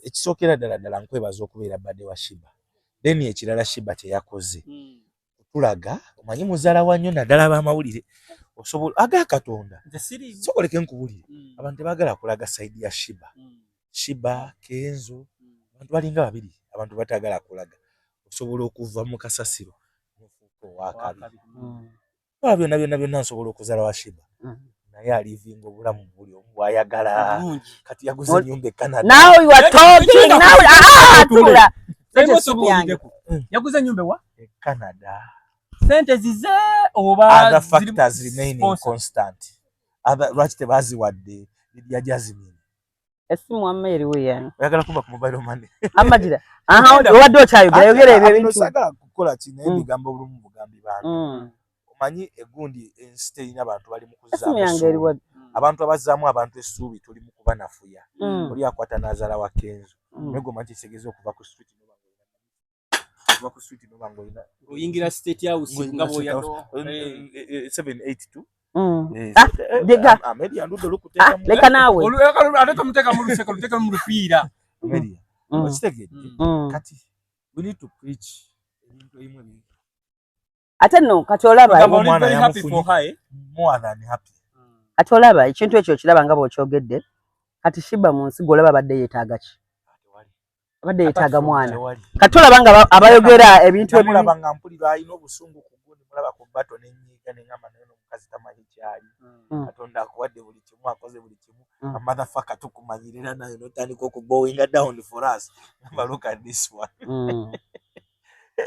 Ekisookera ddala nkwebaza okubeera badde wa Shiba. Then ekirala Shiba teyakoze. Tulaga omanyi muzaala wa nnyo naddala b'amawulire osobola aga Katonda. Sokoleke nkubulire. Abantu tebaagala kulaga sayidi ya Shiba. Shiba, Kenzo, abantu balinga babiri. Abantu batagala kulaga. Osobola okuva mu kasasiro n'ofuuka ow'akabi. Byonna nsobola okuzaala wa Shiba. Naye alivinga obulamu buli omu bw'ayagala. Kati yaguze ennyumba e Canada. Now you are talking. Tula. Yaguze ennyumba wa? E Canada. Sente zize oba other factors remaining constant. Lwaki tebaziwadde yajazimini. Esimu amma eriwo yani. Oyagala kuba ku mobile money. Amadira. Owadde okyayogera ebyo ebintu. Sagala kukola kino ebigambo bulumu bugambi bantu. Omanyi egundi ensi terina abantu bali mu kuzaamu. Abantu abazaamu abantu essuubi tuli mu kuba nafuya. Oli akwata n'azaala wa Kenzo. Nego manchi segeza okuva ku street n'obangoyina. Oyingira State House nga boyano 782. Dega. Amelia ndudo lukuteeka mu. Leka nawe. Ateka muteka mu luseko luteka mu lufiira. Amelia. Okitegedde. Kati we need to preach ebintu ebimu ebintu. Ate no kati olaba omwana yamufunye more than happy. Ate olaba ekintu ekyo kiraba nga bw'okyogedde kati Shiba mu nsi golaba badde yeetaaga ki? Badde yeetaaga mwana. Kati olaba nga abayogera ebintu ebimu mulaba nga mpulira alina obusungu ku gundi mulaba ku bato n'ennyiga n'engamba naye n'omukazi tamanyi kyali. Katonda akuwadde buli kimu akoze buli kimu. A motherfucker tukumanyirira nayo n'otandika okubowinga down for us. Look at this one.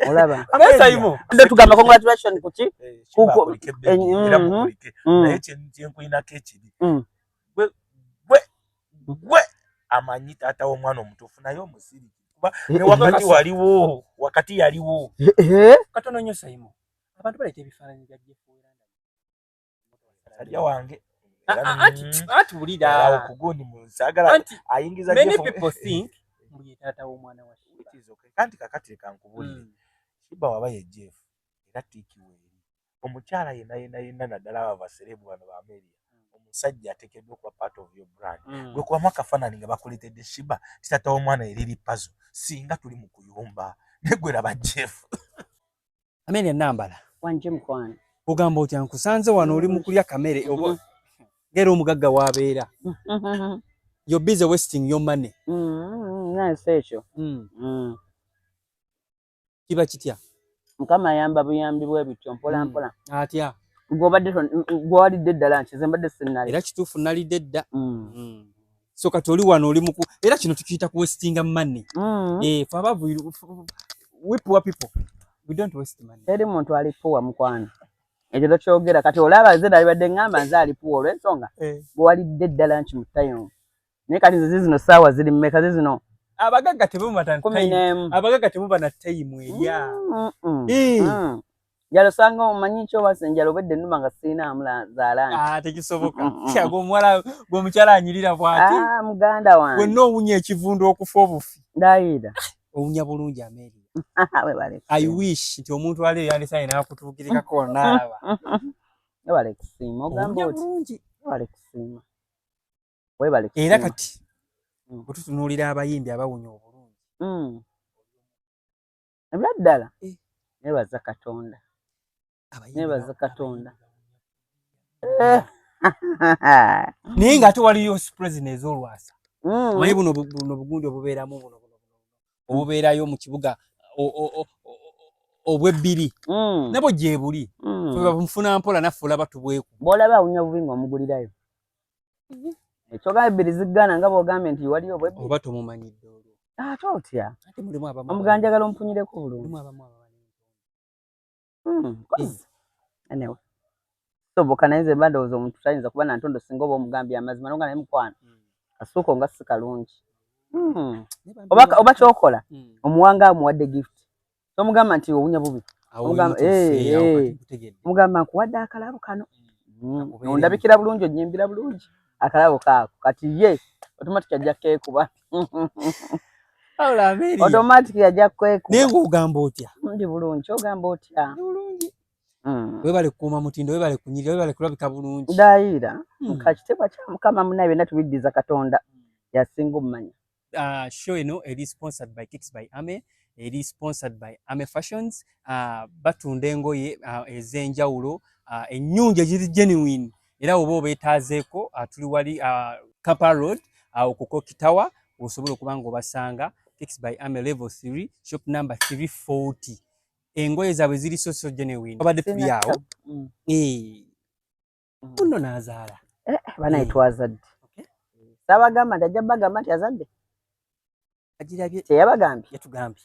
Olaba. Amesaimo. Ndo tugamba congratulations kuki? Kuko era mukulike. Naye kyenkulina kechidi. Bwe amanyi taata w'omwana omutuufu naye omusiri. Kuba ne wakati yaliwo. Katono nnyo Saimo. Abantu baleeta ebifaananyi bya Jefu Alya wange. Ati bulira. Okugundi mu sagala ayingiza Jefu. Many people think mbuye taata w'omwana wa Shiba. It is okay. Kanti kakati kankubulire. Shiba wabaye Jeff era tikiweri omukyala yena naddala abaserebu bano ba Amelia omusajja atekeddwa okuba part of your brand gwe kubamu akafaananyi nga bakuleetedde Shiba kitata w'omwana eriri puzzle singa tuli mu kuyumba negwera ba Jeff. Amelia Nambala wanje mukwana ogamba otya nkusanze wano oli mu kulya kamere oba ngera omugagga w'abeera. You're busy wasting your money. Nice ekyo. Kiba kitya? Mukama ayamba buyambi bwe bityo mpola mpola. Atya? Gwalidde ddala nkize mbadde sinnali. Era kituufu nalidde dda. So kati oli wano oli muku era kino tukiyita ku wastinga money. For above we poor people we don't waste money. Eri muntu alipuwa mukwana. Ekyo kyogera kati olaba ze dalibadde ngamba nze alipuwa olw'ensonga. Gwalidde ddala nki mutayo. Ne kati zino saawa ziri mmeka zino. Abagagga tebumata time. Abagagga tebumata time eya. Jalo sanga omanyi kyo wasenjalo bedde nnuma nga sina amula zaalanga. Tekisoboka. Kyago omwala gwe mukyala anyirira bwati. Muganda wange. Gwe n'owunya ekivundo okufa obufi. Ndayira. Owunya bulungi Amelia. We bale. I wish nti omuntu ali yandisa ina kutuukirikako n'alaba. We bale kusima ogamba oti. Bale kusima. We bale kusima. Era kati kututunuulira abayimbi abawunya obulungi. Ebyaddala nebaza Katonda. Nebaza Katonda. Naye ng'ate waliyo surprise n'ez'olwasa. Omanyi buno bugundi obubeeramu buno obubeerayo mu kibuga obwebbiri. Nabo gye buli. Nfuna mpola naffe olaba tubweku. Bw'olaba awunya bubi ng'omugulirayo. Ekyoga ebbiri ziggana nga bw'ogambye nti waliyo obwebbiri. Oba tomumanyidde olwo. Ate otya. Ate mulimu abamu. Omuganjagala ompunyireko bulungi. Mulimu abamu abamanyi. Anyway. Soboka naye nze mbadooza omuntu tayinza kuba na ntondo singa oba omugambye amazima nonga naye mukwana. Kasuuko nga si kalungi. Oba kyokola omuwanga amuwadde gift. Tomugamba nti owunya bubi. Mugamba nkuwadde akalabo kano. Ondabikira bulungi onnyimbira bulungi. Akalabo kaako kati ye automatic ajja kwekuba. Automatic ajja kwekuba. Naye ng'ogamba otya? Ndi bulungi ogamba otya? Bulungi. Webale kuuma mutindo webale kunyirira webale kulabika bulungi. Ndayira. Mukakitebwa kya Mukama munaye byonna tubiddiza Katonda yasinga omumanya. show eno eri sponsored by Kicks by Ame, eri sponsored by Ame Fashions. Batunda engoye ez'enjawulo ennyungi eziri genuine era oba obeetaazeeko tuli wali Kampala Road ku Kokitawa osobola okuba ng'obasanga Kicks by Ame level 3 shop number 340. Engoye zaabwe ziri so genuine. Babadde tuli awo muno n'azaala banaitwa azadde. Sabagamba nti ajja bagamba nti azadde agirabye teyabagambye yatugambye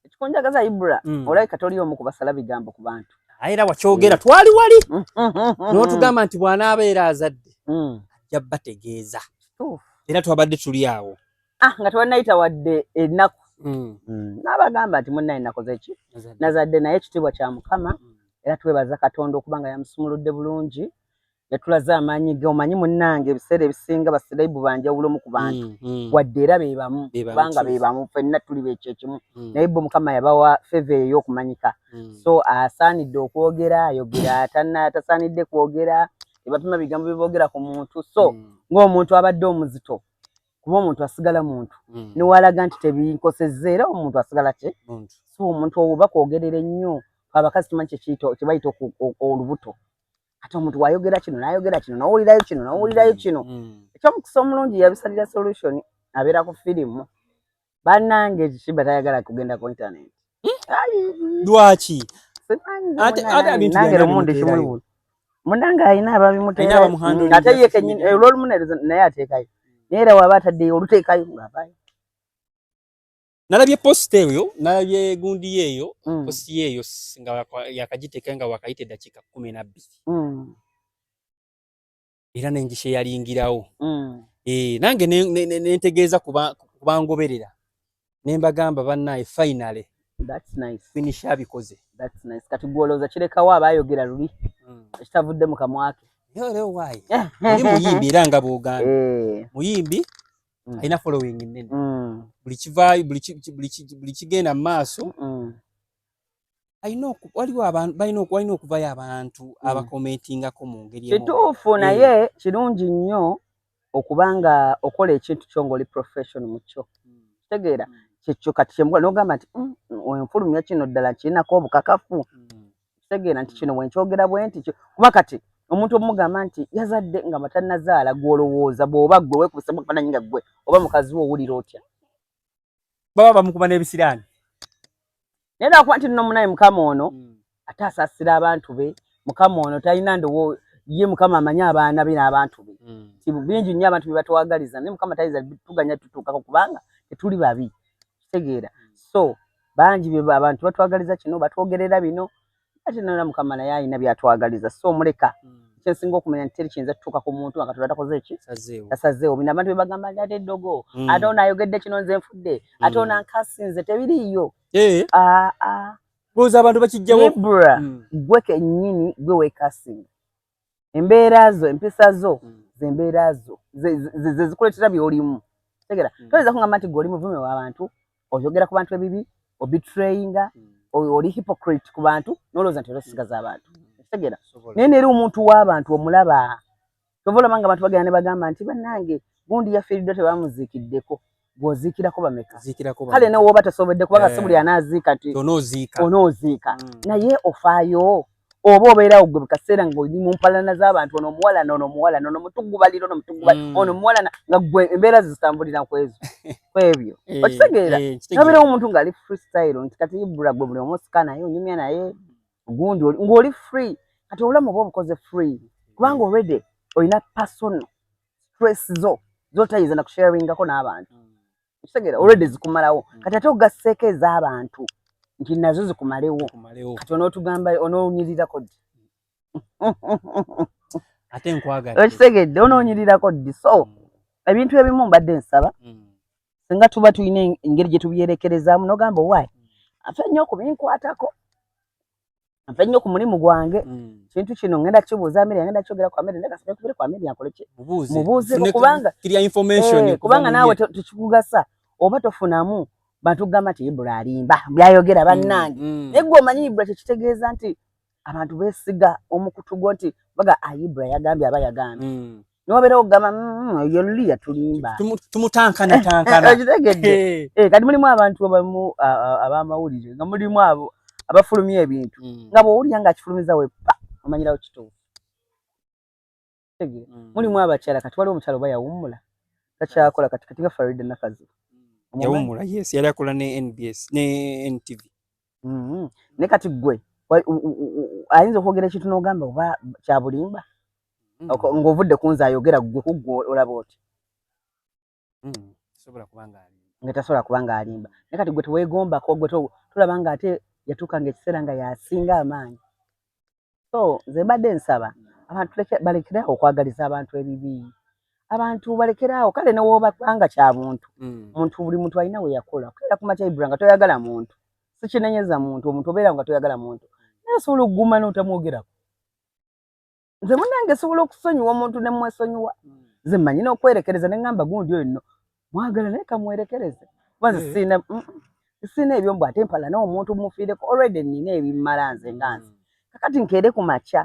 ekikunjagaza Ibra olabika toli omu ku basala bigambo ku bantu era wakyogera twali wali n'otugamba nti bw'anaabeera azadde ajja bategeeza era twabadde tuli awo nga tewannayita wadde ennaku n'abagamba nti munnaye nakoze ki nazadde naye ekitiibwa kya Mukama era twebaza Katonda okuba nga yamusumuludde bulungi yatulaze amaanyi ge. Omanyi munnange ebiseera ebisinga basiraibu banjawulo mu ku bantu wadde era beebamu kubanga beebamu ffenna tuli beekyo ekimu naye bo Mukama yabawa feva eyo y'okumanyika so asaanidde okwogera ayogera atasaanidde kwogera ebapima bigambo biboogera ku muntu so ng'omuntu abadde omuzito kuba omuntu asigala muntu niwalaga nti tebinkosezza era omuntu asigala kye so omuntu oba kwogerera ennyo abakazi tumanyi kye bayita olubuto ate omuntu wayogera kino n'ayogera kino n'owulirayo kino n'owulirayo kino ekyomukisa omulungi yabisalira solution abeera ku firimu bannange Kishiba tayagala kugenda ku internet lwaki nange lomundi kimuli munange ayina ababimutera ate ye kenyini olwolumu naye ateekayo naye era waba ataddeyo oluteekayo ng'avaayo. Nalabye post eyo nalabye gundi yeeyo post yeeyo nga yakagiteeka nga wakayita eddakiika 12 era nengishe yalingirawo nange nentegeeza kubangoberera nembagamba bannaye finally that's nice finish abikoze that's nice kati gwolooza kirekawo abayogera luli ekitavudde mu kamwake yole why oli muyimbi era nga bw'ogambye muyimbi alina following nnene buli kivaayo buli kigenda mu maaso waliwo abantu balina okuvayo abantu abakomentingako mu ngeri kituufu naye kirungi nnyo okubanga okola ekintu kyo ng'oli profession mu kyo kitegeera kyekyo kati kyemukola n'ogamba nti wenfulumya kino ddala kirinako obukakafu kitegeera nti kino bwenkyogera bwe nti kuba kati omuntu omugamba nti yazadde nga matannazaala gw'olowooza bw'oba gwe weekubise mukafananyi nga gwe oba mukazi wo owulira otya baba bamukuba n'ebisiraani naye nakuba nti nno munaye Mukama ono ate asaasira abantu be Mukama ono talina ndowo ye Mukama amanyi abaana be n'abantu be bingi nnyo abantu be batwagaliza naye Mukama tayinza tuganya tutuukako kubanga tetuli babi kitegeera so bangi abantu batwagaliza kino batwogerera bino ate nona Mukama naye alina byatwagaliza so muleka kyensinga okumanya nti teri kiyinza tutuuka ku muntu nga Katonda takoze eki tasazeewo bina abantu bebagamba nti ate eddogo ate ono ayogedde kino nze nfudde ate ono ankasinze tebiriiyo boza abantu bakijjawo Ibra gwe kennyini gwe weekasinga embeera zo empisa zo zembeera zo ze zikuleetera by'olimu tegeera toyinza kungamba nti gwe oli muvume w'abantu oyogera ku bantu ebibi obitrayinga oli hypocrite ku bantu nolowooza nti olosigaza abantu tegeera naye neeri omuntu w'abantu omulaba tovolama nga abantu bagenda ne bagamba nti bannange gundi yafiiriddwa tebamuziikiddeko gwoziikirako bameka kale ne wooba tosobodde kubanga si buli anaaziika nti onooziika naye ofaayo oba obeerawo gwe bukaseera ng'oli mu mpalana z'abantu ono omuwalana ono omuwalana ono mutugubalira ono mutugubalira ono omuwalana nga gwe embeera zitambulira kw'ezo kw'ebyo okitegeera nabeerawo omuntu ng'ali freestyle nti kati Ibra gwe buli omusika naye onyumya naye gundi ng'oli free kati obulamu oba obukoze free kubanga already olina personal stress zo z'otayinza na kusharingako n'abantu okitegeera already zikumalawo kati ate ogasseeko ez'abantu nti nazo zikumalewo kati onootugamba onoonyirirako ddi ate nkwagala okitegedde onoonyirirako ddi so ebintu ebimu mbadde nsaba singa tuba tulina engeri gye tubyerekerezaamu n'ogamba owaayi nfe nnyo okubinkwatako nfe nnyo ku mulimu gwange kintu kino ngenda kibuuza Amelia ngenda kyogera ku Amelia ndeka kubire ku Amelia nkole ki mubuuze kubanga naawe tekikugasa oba tofunamu bantu gamba nti Ibra alimba byayogera bannange naye gwe omanyi Ibra kyekitegeeza nti abantu beesiga omukutu gwo nti baga Ibra yagambye aba yagambye nobera ogamba yo Lulia tulimba tumutankana okitegedde kati mulimu abantu abamu abamawulire nga mulimu abo abafulumya ebintu nga bw'owulira nga akifulumiza weppa omanyirawo kituufu mulimu abakyala kati waliwo omukyala oba yawummula takyakola kati nga Farida Nakazi yawummula yes yali akola ne NBS ne NTV ne kati gwe ayinza okwogera ekintu n'ogamba oba kya bulimba ng'ovudde kunze ayogera gwe kuggwe olaba oti nga tasobola kubanga alimba naye kati gwe teweegombako gwe tulaba nga ate yatuukanga ekiseera nga yasinga amaanyi so nze mbadde nsaba abantu balekerawo okwagaliza abantu ebibi abantu balekerawo kale ne wooba kubanga kya buntu buli muntu alina we yakola okukeera ku makya Ibra nga toyagala muntu sikinenyeza muntu omuntu obeera nga toyagala muntu naye osobola okuguma n'otamwogerako nze munnange sobola okusonyiwa omuntu ne mwesonyiwa nze mmanyi n'okwerekereza ne ngamba gundi oyo nno mwagala naye kamwerekereze kuba nze sina ebyo mbw ate mpala n'omuntu mufiireko already nina ebimmala nze nga nze kakati nkeere ku makya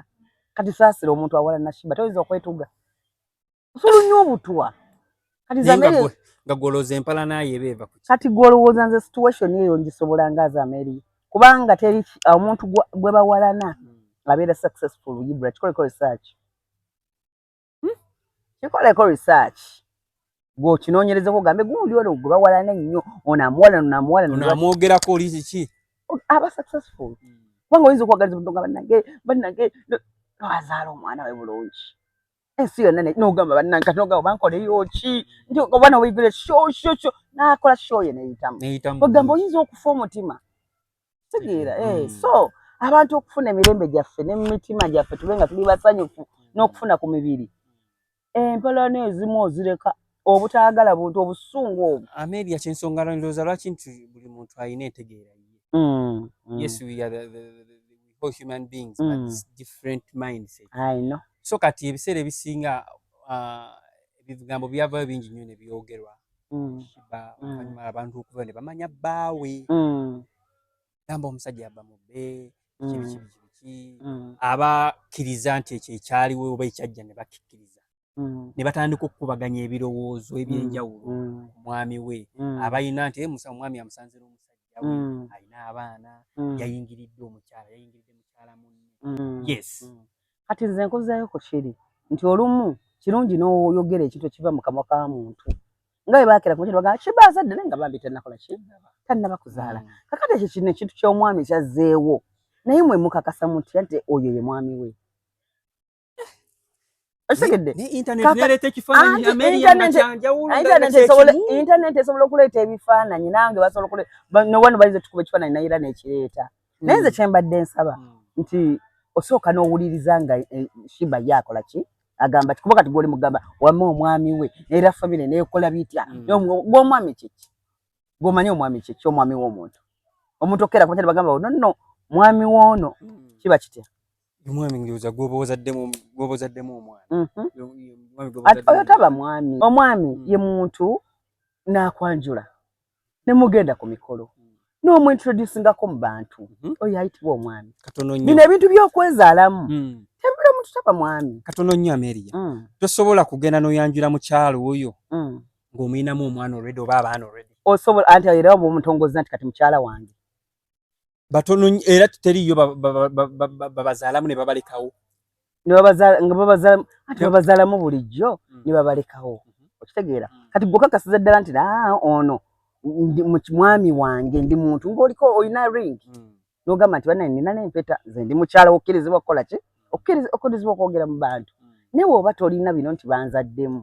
kati saasira omuntu awala Nashiba toyinza okwetuga osobola nnyo obutwa kati zameri nga golooza empala naye eba kati gwolowooza nze situation eyo ngisobola nga Zameri kubanga teri omuntu gwe bawalana abeera successful Ibra kikoleko research kikoleko research gw'okinoonyerezeko gambe gundi olwo gwe bawalana ennyo onamuwala onamwogerako oli kiki aba successful kubanga oyinza okwagaliza omuntu nga bannange azaala omwana we bulungi ensi yonna n'ogamba bannange kati n'ogamba bankoleyo ki nti obwana weigire sho n'akola show ye neyitamu ogamba oyinza okufa omutima tegeera so abantu okufuna emirembe gyaffe n'emitima gyaffe tube nga tuli basanyufu n'okufuna ku mibiri empalana ezimu ozireka obutaagala buntu obusungu obwo Amelia kyensonga ndowooza lwaki nti buli muntu alina entegeera ye yes we are the human beings but different mindset I know so kati ebiseera ebisinga ebigambo byavayo bingi nnyo ne byogerwa abantu okuva ne bamanya bbaawe gamba omusajja yabba mu bbe kibiki abakkiriza nti ekyo ekyaliwo oba ekyajja ne bakikkiriza ne batandika okukubaganya ebirowoozo ebyenjawulo ku mwami we abalina nti omwami amusanzira omusajja we alina abaana yayingiridde omukyala yayingiridde mukyala munne yes kati nze nkozaayo ku kiri nti olumu kirungi n'oyogera ekintu ekiva mu kamwa ka muntu nga bwe baakera ku mukiri bagamba Shiba azadde naye nga bambi tannakola ki tannaba kuzaala kakati ekyo kino ekintu ky'omwami kyazzeewo naye mwe mukakasa mutya nti oyo ye mwami we okitegedde internet esobola okuleeta ebifaananyi nange basobola okuleeta nowano bayinza tukuba ekifaananyi nayira n'ekireeta naye nze kyembadde nsaba nti osooka n'owuliriza nga Shiba yakola ki agamba kikuba kati gwoli mugamba wamma omwami we era famire neekola bitya gw'omwami kiki gw'omanyi omwami kiki omwami w'omuntu omuntu okkeera kumakya bagamba nonno mwami w'ono kiba kitya omwami ndowooza gw'oba ozaddemu omwana oyo taba mwami omwami ye muntu n'akwanjula ne mugenda ku mikolo n'omwintroducingako mu bantu oyo ayitibwa omwami bino ebintu by'okwezaalamu tebula muntu taba mwami katono nnyo Amelia tosobola kugenda n'oyanjula mukyalo oyo ng'omuyinamu omwana already oba abaana already osobola anti era oba omutongoza nti kati mukyala wange batono era teriyo babazaalamu ne babalekawo babazaalamu bulijjo ne babalekawo okitegeera kati gwe kakasiza ddala nti ono mwami wange ndi muntu ng'oliko olina ring n'ogamba nti bannaye nina n'empeta nze ndi mukyala okkirizibwa okukola ki okkirizibwa okwogera mu bantu naye bw'oba tolina bino nti banzaddemu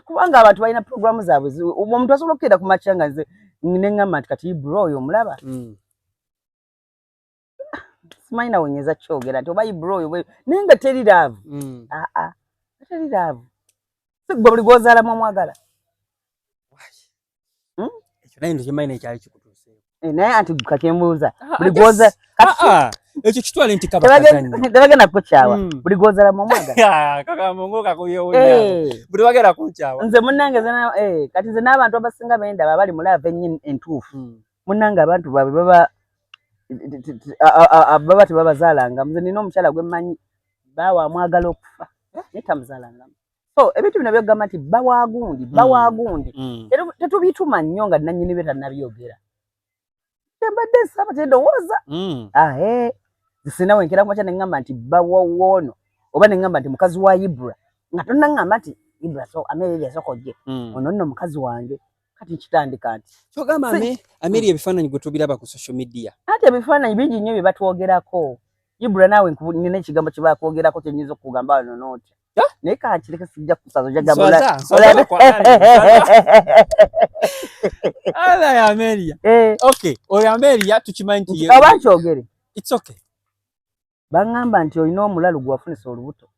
kubanga abantu balina programu zaabwe omuntu asobola okukira ku makya nga nze neŋŋamba nti kati Ibra oyo omulaba simanyi nawonyeza kyogera nti oba Ibra oyo naye nga teri laavu teri laavu sigwe buli gwozaalamu omwagala ekyo naye ntekimanyi nekyali kikutuuseeko naye anti kakembuuza buli gwoza ekyo kitwale nti kabakazanyo tebagenda kukukyawa buli gwozaalamu omwagala kakamongo kakuyowonya buli bagenda kunkyawa nze munnange kati nze n'abantu abasinga bendaba bali mu laavu ennyo entuufu munnange abantu baabwe baba tebabazaalangamu nze nina omukyala gwe mmanyi baawa amwagala okufa naye tamuzaalangamu so ebintu bino byogamba nti bawagundi era tetubituma nnyo nga nannyini bye tannabyogera mbadde nsaba tedowooza zisinawo enkera kumakya neŋŋamba nti bawawoono oba neŋŋamba nti mukazi wa Ibra nga tonnaŋŋamba nti Ibra so Amelia yasokojje ono nno mukazi wange kati kitandika nti kyogamba Amelia ebifaananyi gwe tubiraba ku social media ate ebifaananyi bingi nnyo bye batwogerako Ibra naawe nina ekigambo kye bakwogerako kyenyinza okugamba wano nooti naye kakireke sijja kusazo jagabula ala ya Amelia okay oyo Amelia tukimanyi nti oba nkyogere it's okay baŋŋamba nti olina omulalu gwe wafunisa olubuto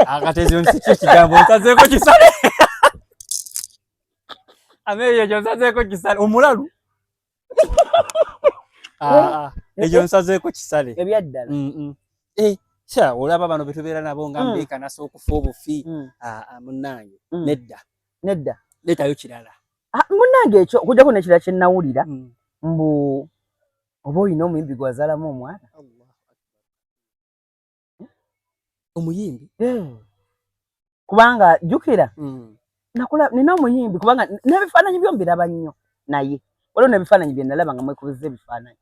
akatezi onsikyo ekigambo nsazeeko kisale Amelia ekyo nsazeeko kisale omulalu ekyo nsazeeko kisale ebyaddala sha olaba bano betubeera nabo nga mbeeka nasa okufa obufi munnange nedda letayo kirala munnange ekyo okujjako nekirala kye nnawulira mbu oba olina omuyimbi gwazaalamu omwana omuyimbi kubanga jjukira nina omuyimbi kubanga n'ebifaananyi byo mbiraba nnyo naye waliwo n'ebifaananyi bye nalaba nga mwekubiza ebifaananyi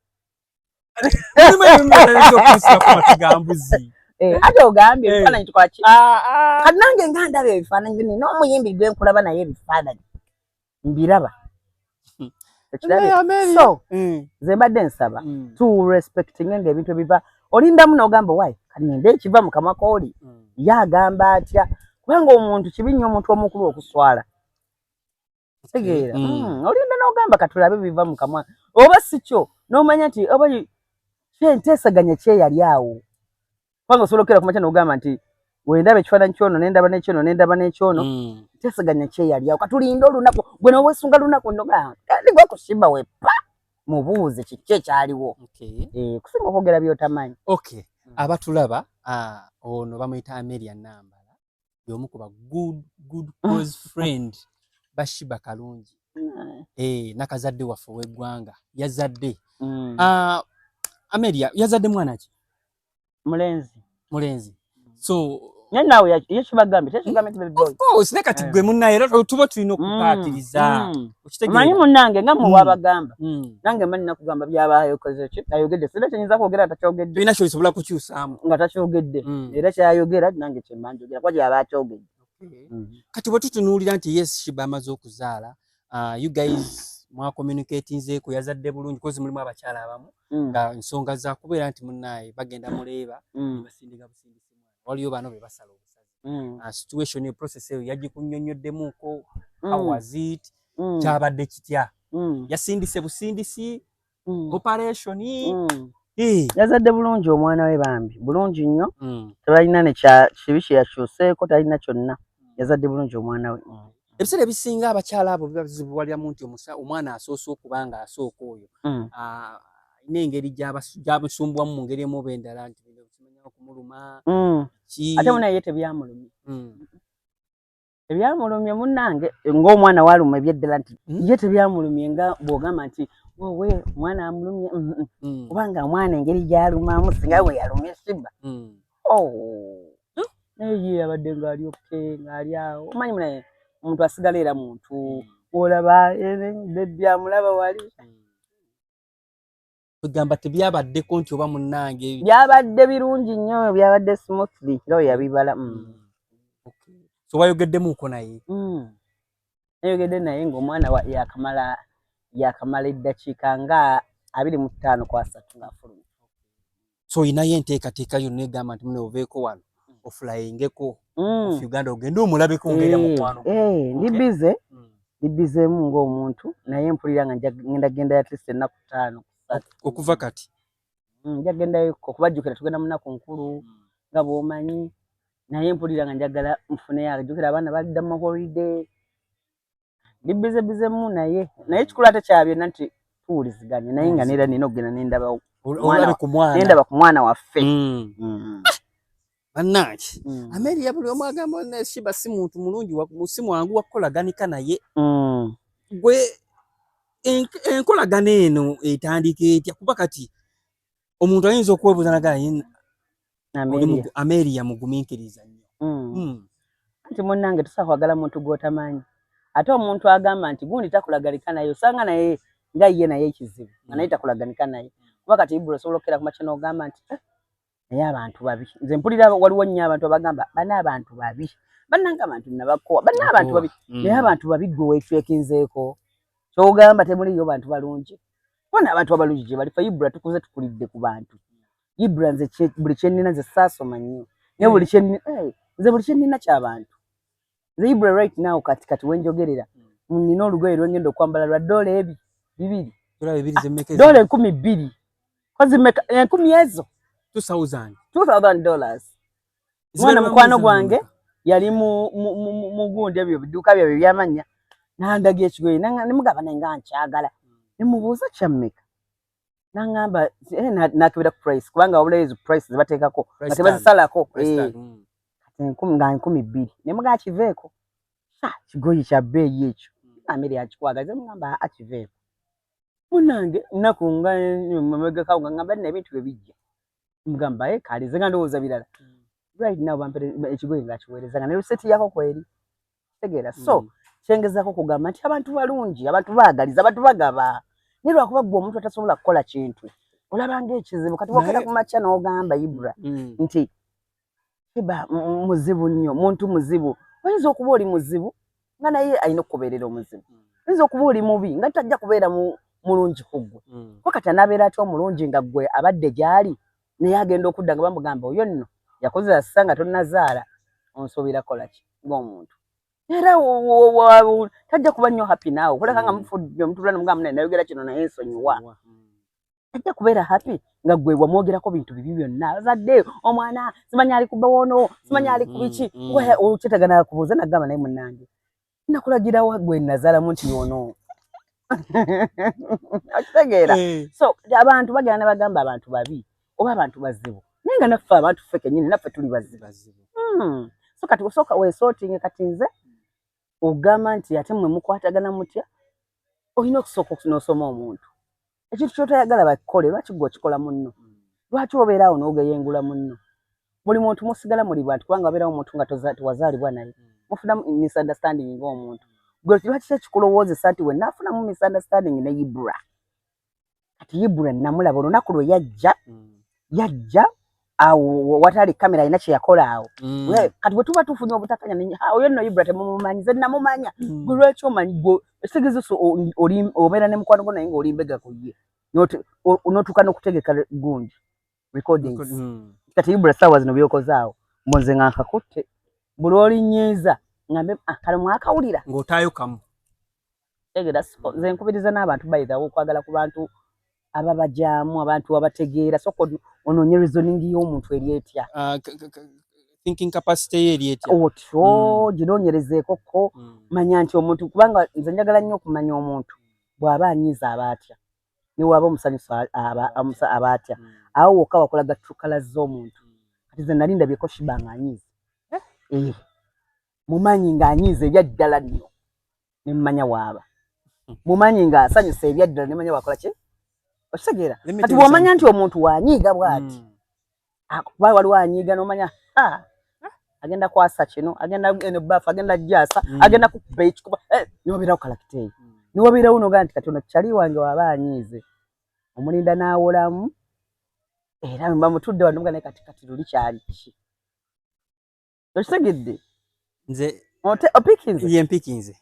ate ogambye ebifaananyi tukola ki kati nange nga ndaba ebifaananyi byo nina omuyimbi gwe nkulaba naye ebifaananyi mbiraba so nze mbadde nsaba tu respecting ng'ebintu ebiva olindamu n'ogamba wayi kati nende ekiva mu kamwa kooli ye agamba atya kubanga omuntu kibi nnyo omuntu omukulu okuswala tegeera olinda n'ogamba katulabe biva mu kamwa oba si kyo n'omanya nti oba nteesaganya kyeyali awo kubanga osobola okera kumakya n'ogamba nti wendaba ekifaananyi kyono nendaba n'ekyono nendaba n'ekyono nteesaganya kyeyali awo katulinda olunaku gwe n'oweesunga lunaku nnoga kandi gwe kusimba wepa mubuuze kiki ekyaliwo kusinga okwogera by'otamanyi abatulaba ono bamuyita Amelia Nambala y'omu ku ba good close friend Bashiba Kalungi nakazadde waffe w'eggwanga yazadde Amelia yazadde mwana ki mulenzi so naawe yekibagambye tekigambye nti of course ne kati gwe munnaye era tuba tulina okupaatiriza omanyi munnange nga mmwe wabagamba nange mba nina kugamba byabayokoze ki ayogedde sira kyenyinza kwogera nga takyogedde tulina kyosobola kukyusaamu nga takyogedde era kyayogera nange kyemba njogera kuba gyaba akyogedde kati bwe tutunuulira nti yes Shiba amaze okuzaala you guys mwakommunicatinzeeko yazadde bulungi kozi mulimu abakyala abamu nga nsonga za kubeera nti munnaye bagenda muleeba basindiga busindisi mwana waliyo bano be basala obusazi situation process eyo yagikunnyonnyoddemu how was it kyabadde kitya yasindise busindisi operation yazadde bulungi omwana we bambi bulungi nnyo tebalina kibi kye yakyuseeko talina kyonna yazadde bulungi omwana we ebiseera ebisinga abakyala abo bibazibuwaliramu nti omwana asoose okuba nga asooka oyo n'engeri gy'abasumbwamu mu ngeri emu oba endala nti kimanya okumuluma ate munaye ye tebyamulumye munnange ng'omwana waluma ebyeddala nti ye tebyamulumye nga bw'ogamba nti wowe omwana amulumye kubanga omwana engeri gy'alumamu singa we yalumye Shiba naye ye yabadde ng'ali oke ng'ali awo omanyi munaye omuntu asigala era muntu olaba byamulaba wali tugamba tebyabaddeko nti oba munnange byabadde birungi nnyo byabadde smoothly nga we yabibala so bayogeddemuuko naye nayogedde naye ng'omwana yakamala eddakiika nga 25 ku 3 ng'afulumye so oyinayo enteekateeka yonna egamba nti mune oveeko wano ofulayingeko Uganda ogende omulabeko ngeri mukwano ndi bizeemu ng'omuntu naye mpulira nga ngenda genda at least ennaku 5 okuva kati njagendayo okubajjukira tugenda mu nnaku nkulu nga bw'omanyi naye mpulira nga njagala nfuneyo ajjukira abaana balidda mu holiday ndi bizeemu naye kikulu ate kya byonna nti tuwuliziganye naye nga neera nina okugenda nendaba ku mwana waffe bannange Amelia buli omu agamba ne Shiba si muntu mulungi si mwangu wakukolaganika naye gwe enkolagana eno etandika etya kuba kati omuntu ayinza okwebuuza nagala Amelia muguminkiriza nnyo. Anti munnange tusakwagala muntu gw'otamanyi. Ate omuntu agamba nti gundi takulaganika naye osanga naye nga ye naye ekizibu nga naye takulaganika naye. Kuba kati Ibula osobola okukera ku makya n'ogamba nti naye abantu babi. Nze mpulira waliwo nnyo abantu abagamba bana abantu babi. Bannanga abantu nabakowa bana abantu babi. Naye abantu babi gwe weetwekinzeeko. Ky'ogamba temuliyo bantu balungi. Bona abantu abalungi gye bali fa Ibula tukuze tukulidde ku bantu. Ibula nze buli kye nnina nze saasoma nnyo. Naye buli kye nze buli kye nnina ky'abantu. Nze Ibula right now kati wenjogerera. Nina olugoye lwengenda okwambala lwa $2 200. Dola 200. Kozi meka 10 ezo. $2,000. Mwana mukwano gwange yali mu gundi ebyo biduuka byo byamanya. Nandaga ekigoye nemugaba nenga nkyagala. Nemubuuza kyammeka. Nangamba nakibira ku price kubanga wabula ezo price zibateekako. Kati bazisalako. 10,200. Nemuga kiveeko. Kigoye kya bbeeyi ekyo. Ameri akikwagaza mugamba akiveeko. Munange nakunga mmega kaunga ngamba n'ebintu bibijja. Mugamba kale zenga ndowooza birala. Right now bampere ekigoye ngakiweereza nga ne seti yako kweri. Tegera. So kyengezako kugamba nti abantu balungi, abantu baagaliza, abantu bagaba. Nirwa kuba gwe omuntu atasobola kukola kintu. Olabanga ekizibu kati wakera ku makya n'ogamba Ibula nti kiba muzibu nnyo, muntu muzibu. Oyinza okuba oli muzibu nga naye alina okukubeerera omuzibu. Oyinza okuba oli mubi nga tajja kubeera mulungi ku ggwe. Wakati anabeera ati omulungi nga ggwe abadde gy'ali naye agenda okudda nga bamugamba oyo nno yakozesa ssa nga tonnazaala onsuubira kola ki ng'omuntu. Era tajja kuba nnyo happy naawe kuleka nga mufudde omutula nomugamba naye nayogera kino naye nsonyiwa. Tajja kubeera happy nga ggwe wamwogerako bintu bibi byonna. Azadde omwana simanya ali ku bawono simanya ali ku biki okyetagana kubuuza nagamba naye munnange nakulagira wa ggwe nazaalamu nti ono. Okitegeera. So abantu bagenda ne bagamba abantu babi oba abantu bazibu naye nga naffe abantu ffe kennyini naffe tuli bazibu. So kati osooka weesootinge kati nze ogamba nti ate mmwe mukwatagana mutya olina okusooka n'osoma omuntu. Ekintu ky'otayagala bakikole lwaki gwe okikola munno? Lwaki obeera awo n'ogeyengula munno? Buli muntu musigala muli bantu kubanga wabeerawo omuntu nga tewazaalibwa naye. Mufuna misunderstanding ng'omuntu. Gwe lwaki ekikulowoozesa nti we naafunamu misunderstanding ne Ibula. Kati Ibula namulaba olunaku lwe yajja awo watali kamera alina kye yakola awo. Kati bwe tuba tufunye obutakanya oyo nno Ibula temumumanyi nze namumanya. Gwe lwaki omanyi gwe esigezi obeera ne mukwano gwo naye ng'oli mbega ku ye. N'otuuka n'okutegeka gundi recordings. Kati Ibula ssaawa zino byokoze awo mbonze nga nkakutte buli olinyiiza ngambe kale mwakawulira ng'otaayo kamu. Tegera nze nkubiriza n'abantu bayitawo okwagala ku bantu ababajaamu abantu abategeera soko onoonye reasoning y'omuntu eri etya. Thinking capacity ye eri etya. Otyo ginoonyerezeeko ko manya nti omuntu kubanga nze njagala nnyo okumanya omuntu bw'aba anyiiza abaatya ne waba omusanyusa abaatya awo wokka wakolaga trukala z'omuntu. Kati nze nali ndabyeko Shiba ng'anyiiza. Mumanyi ng'anyiiza ebyaddala nnyo ne mmanya waaba. Mumanyi ng'asanyusa ebyaddala ne mmanya wakola ki? Okitegeera. Kati bw'omanya nti omuntu wanyiiga bw'ati. Kuba waliwo anyiiga n'omanya agenda kwasa kino agenda eno bbafu agenda jjaasa agenda kukuba ekikuba n'obeerawo kalakiteeyi. Niwabeerawo n'ogamba nti kati ono kyali wange waba anyiize. Omulinda n'awolamu era bamutudde wano n'omugamba naye kati luli kyali ki? Okitegedde? Nze opikinze? Ye mpikinze.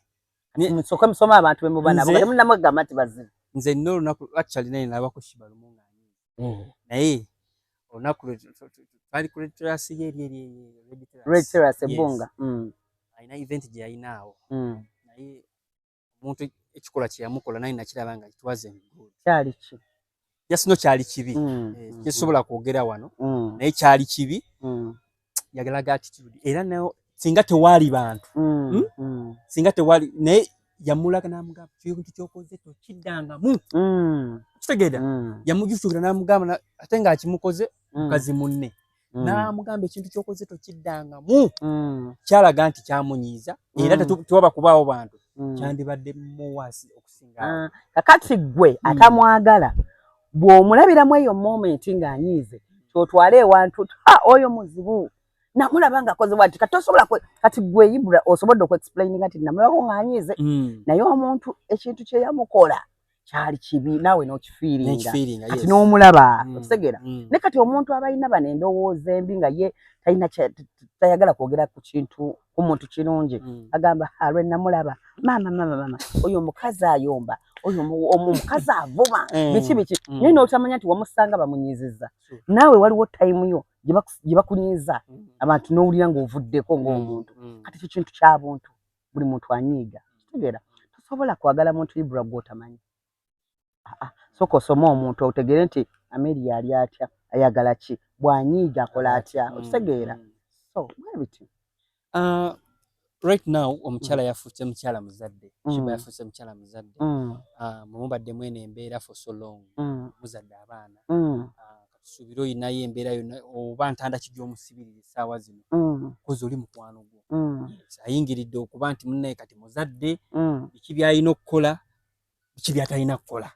Musooke musome abantu be muba nabo nga temunnamugamba nti bazibu. Nze nno olunaku actually naye nalabako Shiba lumu ng'anyiiza. Naye olunaku twali ku terrace ye eri Red Terrace ebbunga. Alina event gye yalina awo. Naye omuntu ekikola kye yamukola naye nakiraba nga it wasn't good. Kyali ki? Just no kyali kibi. Tesobola kwogera wano. Naye kyali kibi. Yagalaga attitude. Era nayo singa tewaali bantu. Singa tewaali naye yamulaga n'amugamba kintu ky'okoze tokiddangamu. Kitegeera? Yamujjukira n'amugamba ate ng'akimukoze mukazi munne. N'amugamba ekintu ky'okoze tokiddangamu. Kyalaga nti kyamunyiiza era tewaba kubaawo bantu. Kyandibadde muwaasi okusinga. Kakati gwe atamwagala bw'omulabiramu eyo moment ng'anyiize kyotwale ewantu oyo muzibu namulaba nga akoze bwati kati osobola kati gwe Ibra osobodde okuexplaininga nti namulaba ng'anyiize naye omuntu ekintu kye yamukola kyali kibi naawe n'okifiiringa kati n'omulaba okitegera ne kati omuntu abalina bano endowooza embi nga ye talina tayagala kwogera ku kintu ku muntu kirungi agamba lwe namulaba maama oyo omukazi ayomba oyo omukazi avuma biki naye n'otamanya nti wamusanga bamunyizizza naawe waliwo tayimu yo gye bakunyiza abantu n'owulira ng'ovuddeko ng'omuntu kati ekyo kintu kya buntu buli muntu anyiiga kitegeera tosobola kwagala muntu Ibra gw'otamanyi sooka osome omuntu otegere nti Ameri yali atya ayagala ki bw'anyiiga akola atya okitegeera so everything right now omukyala yafuuse mukyala muzadde Shiba yafuuse mukyala muzadde mubadde mwene embeera for so long muzadde abaana katusuubire oyinayo embeera yonna oba ntanda ki gy'omusibirira essaawa zino kozi oli mukwano gwo ayingiridde okuba nti munnaye kati muzadde biki by'alina okukola biki by'atalina kukola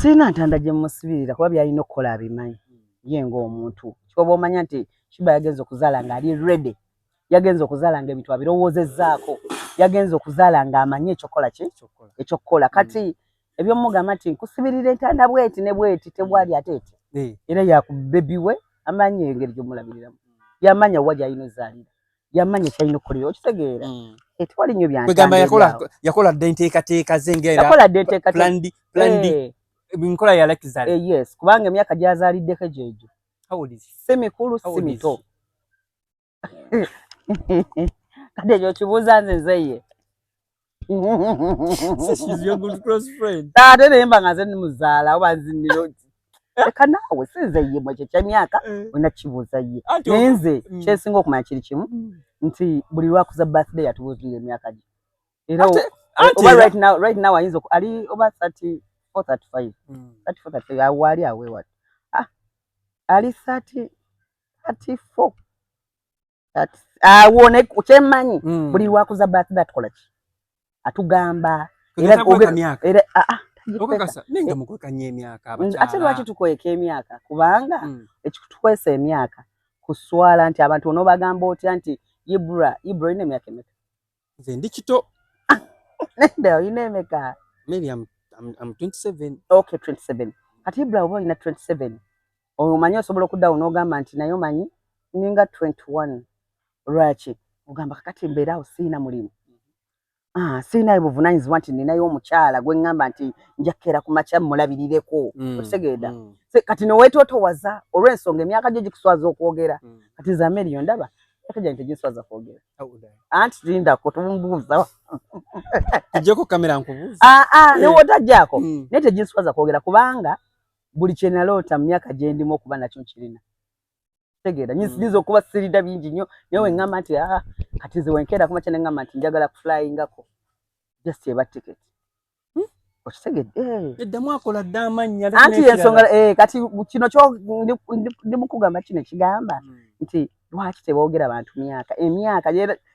sirina ntanda gye musibirira kuba by'alina okukola abimanyi ye ng'omuntu kikoba omanya nti Shiba yagenza okuzaala ng'ali ready yagenza okuzaala nga ebintu abirowoozezzaako yagenza okuzaala ng'amanyi ekyokukola kati ebyomugamba nti nkusibirira entanda bweti ne bweti tebwali ate eti era yakubebi we amanyi engeri gy'omulabiriramu yamanya wa gy'alina ozzaalira yamanya ekyalina okukolera okitegeera tewali nnyo byantanda yakola dde enteekateeka plandi nkola ya lakizale yes kubanga emyaka gy'azaaliddeko gyegyo si mikulu si mito kati ekyo kibuuza nze ye ate naye mba nga nze nimuzaala oba nziniro leka naawe sinze ye mwekyo kyemyaka olina kibuuza ye naye nze kyesinga okumanya kiri kimu nti buli lwakuza birthday yatubuulira emyaka gye era oba right now ayinza ali oba 34 awaali aweewati ali 34 awone kyemmanyi buli lwakuza birthday atukola ki atugamba ate lwaki tukweka emyaka kubanga ekitukwesa emyaka kuswala nti abantu onoobagamba otya nti Ibra olina emyaka emeka nze ndi kito nende olina emeka maybe I'm 27 okay 27 kati Ibra oba olina 27 omanyi osobola okuddawo n'ogamba nti naye omanyi ninga 21 lwaki ogamba kakati mbeera awo siina mulimu siinayo buvunaanyizibwa nti ninayo omukyala gwe ŋŋamba nti njakkeera ku makya mulabirireko okitegeeda kati noweetootowaza olw'ensonga emyaka gyo gikuswaza okwogera kati za Mary yondaba emyaka gyange teginswaza kwogera anti lindako tumbuuza tujjeko kamera nkubuuza newotajjako naye teginswaza kwogera kubanga buli kye naloota mu myaka gye ndimu okuba nakyo nkirina tegeera nyinza okuba sirida bingi nnyo naye weŋŋamba nti kati nze wenkeera ku makya neŋŋamba nti njagala kuflyingako just eba ticket okitegedde eddamu akola dda amannya anti ensonga kati kino ndi mukugamba kino ekigamba nti lwaki teboogera bantu myaka emyaka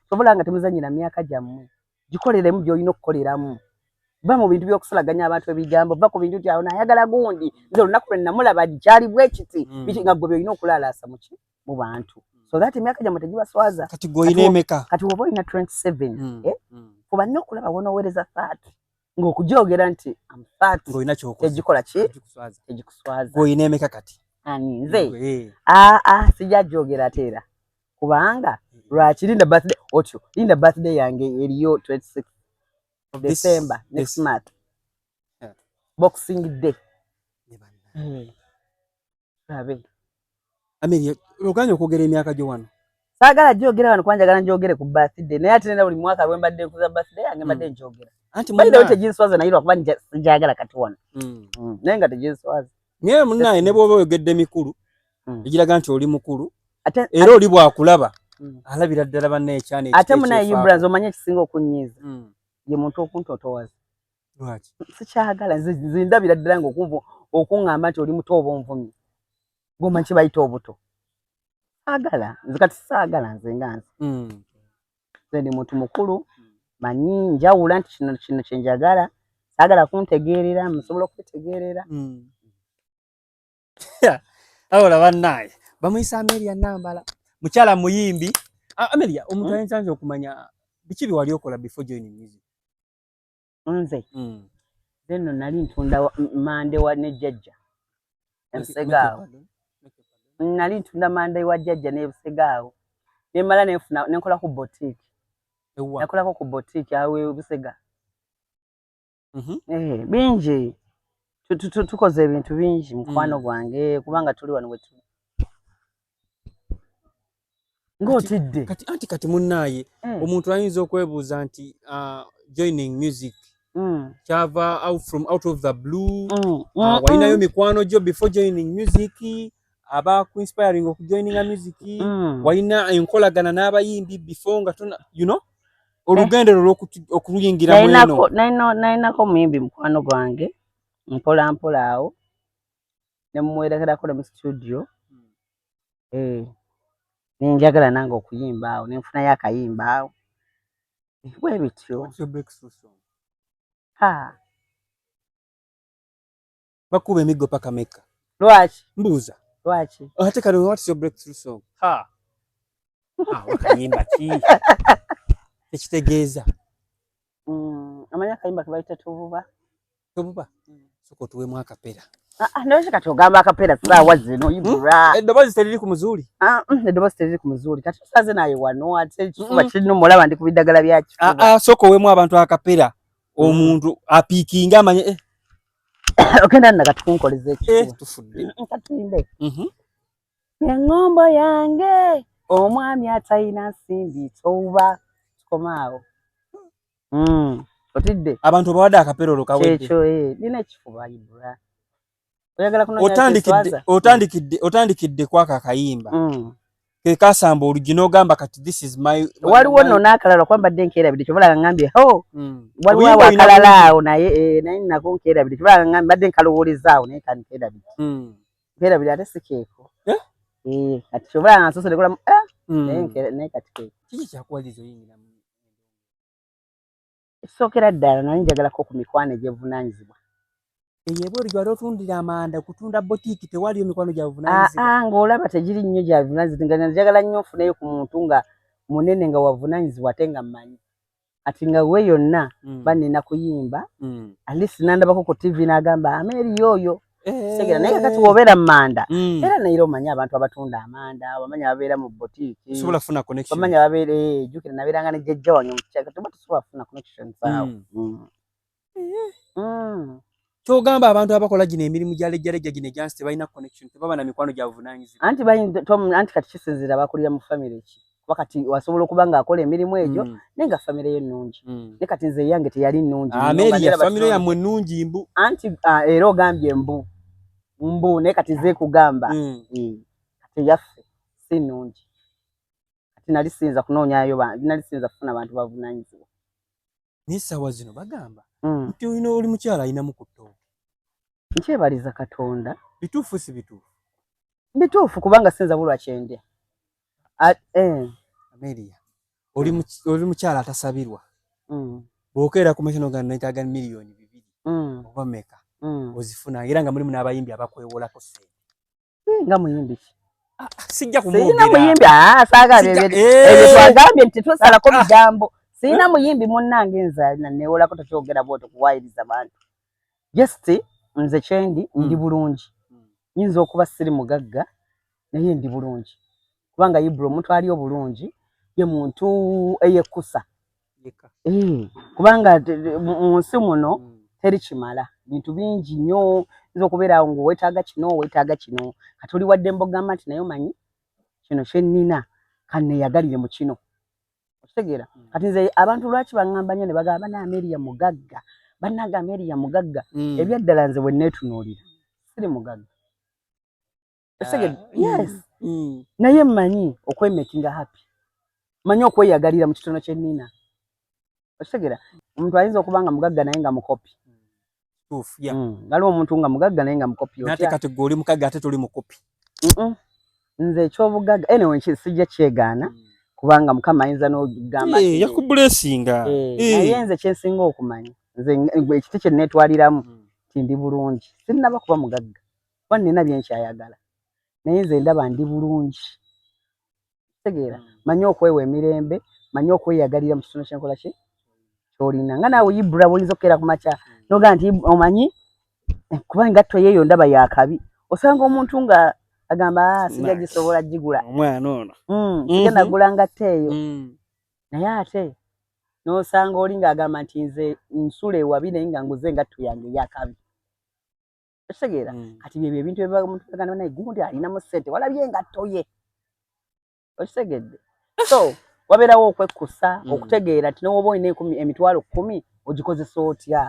sobola nga temuzanyira myaka gyammwe gikoleremu by'olina okukoleramu ba mu bintu by'okusalaganya abantu ebigambo ba ku bintu nti awo nayagala gundi nze olunaku lwe namulaba gyali bwekiti biki nga gwe byolina okulalaasa mu bantu so that emyaka gyammwe tegibaswaza kati gweolina emeka kati oba olina 27 kuba nnyo okulaba wonoweereza 30 ng'okugyogera nti am 30 tegikola ki tegikuswaza gweolina emeka kati ani nze sijja gyogera teera kubanga lwaki linda birthday otyo linda birthday yange eriyo 26 December next month Boxing Day Ameri oganye okwogera emyaka gyo wano saagala gyogera wano kuba njagala njogere ku birthday naye ate nena buli mwaka bwe mbadde nkuza birthday yange mbadde njogera bayidawo teginswaza naye lwakuba njagala kati wano naye nga teginswaza naye munnaye ne bw'oba oyogedde mikulu egiraga nti oli mukulu era oli bwakulaba alabira ddala bannaye ekyana ate munnaye Ibra nze omanye ekisinga okunnyiiza ye muntu okuntotowaza lwaki sikyagala nze ndabira ddala ng'okuŋŋamba nti oli muto oba onvumye ng'omanyi kye bayita obuto saagala nze kati saagala nze nga nze ndi muntu mukulu manyi njawula nti kino kye njagala saagala kuntegeerera musobola okwetegeerera Awola bannaye bamuyisa Amelia Nambala mukyala muyimbi. Amelia omuntu ayinza okumanya biki wali okola before joining music? Nze zeno nali ntunda mande wa ne jjajja Ebusegaawo. Nali ntunda mande wa jjajja ne Ebusegaawo. Nemala nefuna nenkola ku boutique. Nakola ku boutique awe Ebusega. Bingi tukoze ebintu bingi mukwano gwange kubanga tuli wano wetu. Ngotidde kati munnaye omuntu ayinza okwebuuza nti joining music kyava out of the blue walinayo mikwano gyo before joining music aba ku inspiring okujoininga music walina enkolagana n'abayimbi before nga tuna olugendero okuyingira mweno nainako muyimbi mukwano gwange mpola mpola awo nemwerekerako mu studio ninjagala nange okuyimba awo nenfunayo akayimba awo bwe bityo. Bakube emigo paka meka. Lwaki? Mbuuza. Lwaki? Ate kale what's your breakthrough song? Wakayimba ki? Ekitegeeza. Amanya kayimba kibayita Tobuba. Tobuba? Soko tuwemu akapera. Ndoze kati ogamba akapera saawa zino ibura. Eddoboozi teriri ku muzuli. Eddoboozi teriri ku muzuli. Kati tusaze naye wano ate kifuba kirino mulaba ndi ku biddagala bya kifuba. Soko wemu abantu akapera. Omuntu apiikinga amanye okenda ndaka tukunkoleze ekifuba. Tufudde. Katimbe. Engombo yange omwami atayina nsimbi Tobuba. Komaawo. Otidde. Abantu bawadde akapera olukawedde. Ekyo nina ekifuba ibura. Otandikidde kwaka kayimba. Ke kasamba olugino gamba kati this is my waliwo nona akalala kwamba denkeera bidi kyobola ngambye waliwo akalala awo naye nako nkeera bidi kyobola ngambye badde nkalowoleza awo naye kankeera bidi nkeera bidi ate sikeeko kati kyobola ngansosole kola naye kati keeko kiki kyakuwaliza oyingira sookera ddala nali njagalako ku mikwano egy'ebuvunaanyizibwa. Eyebori gwali otundira amanda kutunda boutique tewaliyo mikwano gya buvunaanyizibwa. Ng'olaba tegiri nnyo gya buvunaanyizibwa nga njagala nnyo nfuneyo ku muntu nga munene nga wavunaanyizibwa ate nga mmanyi. Ati nga we yonna banina kuyimba at least nandabako ku TV n'agamba Amelia oyo. Segera naye kati wobeera mu manda era naye omanya abantu abatunda amanda bamanya babeera mu boutique sobola funa connection bamanya babeera jukira nabeeranga ne jjajja wanyu mu kichaka tuba funa connection zaawo. Kyogamba abantu abakola gino emirimu gya lejjalejja gino egyansi tebalina connection tebaba na mikwano gya buvunaanyizibwa. Anti kati kisinzira bakulira mu family ki kuba kati wasobola okuba ng'akola emirimu egyo naye nga family ye nnungi ne kati nze yange teyali nnungi. Amelia family yammwe nnungi mbu. Anti era ogambye mbu naye kati ze kugamba kati yaffe si nnungi kati nali siyinza kunoonyayo nali siyinza kufuna abantu bavunaanyizibwa. N'essaawa zino bagamba nti olina oli mukyala ayinamu ku ttooke. Nkyebaliza Katonda. Bituufu si bituufu? Bituufu kubanga siyinza bulwa kyendya. Amelia oli mukyala atasabirwa. Bw'okeera ku makino gano neetaaga miliyoni 2 oba meka ozifuna era nga mulimu n'abayimbi abakwewolako ssente. Nga muyimbi ki? Sijja kumwogera. Siyina muyimbi saagala ebyo twagambye nti twasalako bigambo. Siyina muyimbi munnange nze neewolako tokyogera bw'otyo kuwaayiriza bantu. Just nze kyendi ndi bulungi. Nyinza okuba siri mugagga naye ndi bulungi. Kubanga Ibro omuntu ali obulungi ye muntu eyekusa. Kubanga mu nsi muno teri kimala. Bintu bingi nnyo nzo okubeera awo ng'owetaaga kino kati oli wadde mbogamba nti naye omanyi kino kye nnina kanneeyagalire mu kino. Okitegeera kati nze abantu lwaki baŋŋamba nnyo ne bagamba na Amelia mugagga bannange Amelia mugagga ebyaddala nze bwe neetunuulira siri mugagga. Yes. Naye mmanyi okwemakinga happy manyi okweyagalira mu kitono kye nnina. Okitegeera omuntu ayinza okuba nga mugagga naye nga mukopi. Waliwo omuntu nga mugagga naye nga mukopi. Nate kati gwe oli mukagga ate tuli mukopi. Nze ekyobugagga anyway sijja kyegaana kubanga Mukama ayinza n'ogamba yakubulesinga. Naye nze kyensinga okumanya nze ekiti kye neetwaliramu nti ndi bulungi sinnaba kuba mugagga kuba nnina byenkyayagala naye nze ndaba ndi bulungi tegeera manyi okwewa emirembe manyi okweyagalira mu kisono kyenkola ki kyolina nga naawe Ibra bwoyinza okukeera ku makya noga nti omanyi kuba engatto yeeyo ndaba yakabi osanga omuntu nga agamba sijja gisobola gigula omwana ono sijja nagula ngatto eyo naye ate n'osanga oli ng'agamba nti nze nsula ewabi naye nga nguze engatto yange yakabi okitegeera kati byebyo ebintu ebiba omuntu agamba naye gundi alinamu ssente walabye engatto ye okitegedde so wabeerawo okwekkusa okutegeera nti n'oba olina emitwalo 10 ogikozesa otya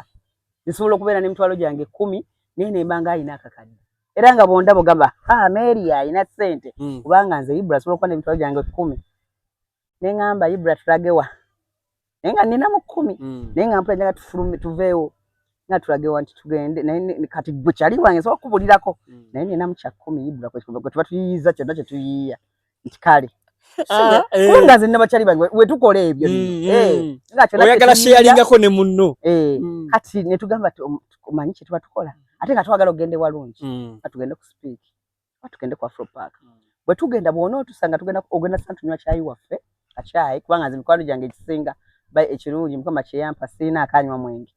nsobola okubeera n'emitwalo gyange 10 naye nemba nga alina akakadde era nga bondabo gamba Mary alina ssente kubanga nze Ibra asobola okuba n'emitwalo gyange 10 neŋŋamba Ibra tulagewa naye nga nninamu 10 naye nga mpula njaga tufulume tuveewo nga tulagewa nti tugende naye kati gwe kyali wange nsobola okukubulirako naye ninamu kya 10 Ibra kwe tuba tuyiyiza kyonna kye tuyiyiya nti kale kubanga nze n'abakyali bange we tukola ebyo oyagala sheyalingako ne munno kati ne tugamba omanyi kye tuba tukola ate nga twagala okugende walungi nga tugende ku speak nga tugende ku Afro Park bwe tugenda bwona otusanga ogenda sa tunywa caayi waffe akyayi kubanga nze mikwano gyange ekisinga ekirungi mukama kyeyampa sirina akanywa mwenge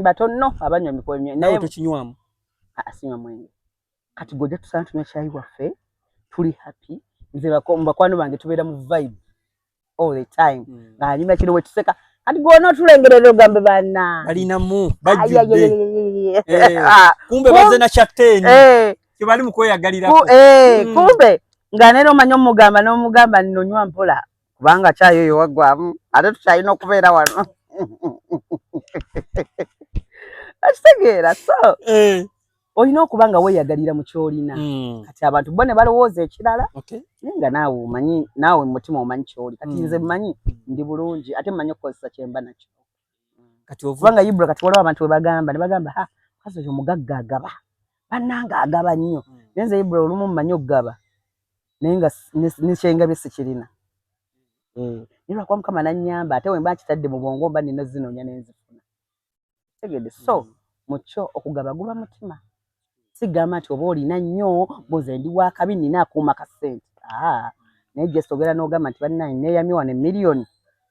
batono abanywa mikwano naye tokinywamu asinywa mwenge kati gojja tusanga tunywa caayi waffe tuli happy nze bakwano bange tubeera mu vibe all the time nga nyuma kino we tuseka kati gwona otulengerera ogambe bana balinamu bajjudde kumbe baze na chatteni kibali mukweyagalirako kumbe nga nero omanyi n'omugamba nnonywa mpola kubanga kyayo oyo waggwamu ate tukyalina okubeera wano akitegeera so olina okuba nga weeyagalira mu kyolina kati abantu bo ne balowooza ekirala naye nga naawe omanyi naawe mutima omanyi kyoli kati nze mmanyi ndi bulungi ate mmanyi okukozesa kyemba nakyo kubanga Ibra kati waliwo abantu ne bagamba mukazi oyo omugagga agaba bannanga agaba nnyo naye nze Ibra olumu mmanyi okugaba naye nga nekyengabye sikirina naye lwakuba Mukama nannyamba ate we mba nkitadde mu bwongo mba nina zinoonya nenzifuna tegedde so mukyo okugaba guba mutima sigamba nti oba olina nnyo boze ndi wakabi nina akuuma ka ssente naye gyesogera n'ogamba nti bannange neeyamye wano emiliyoni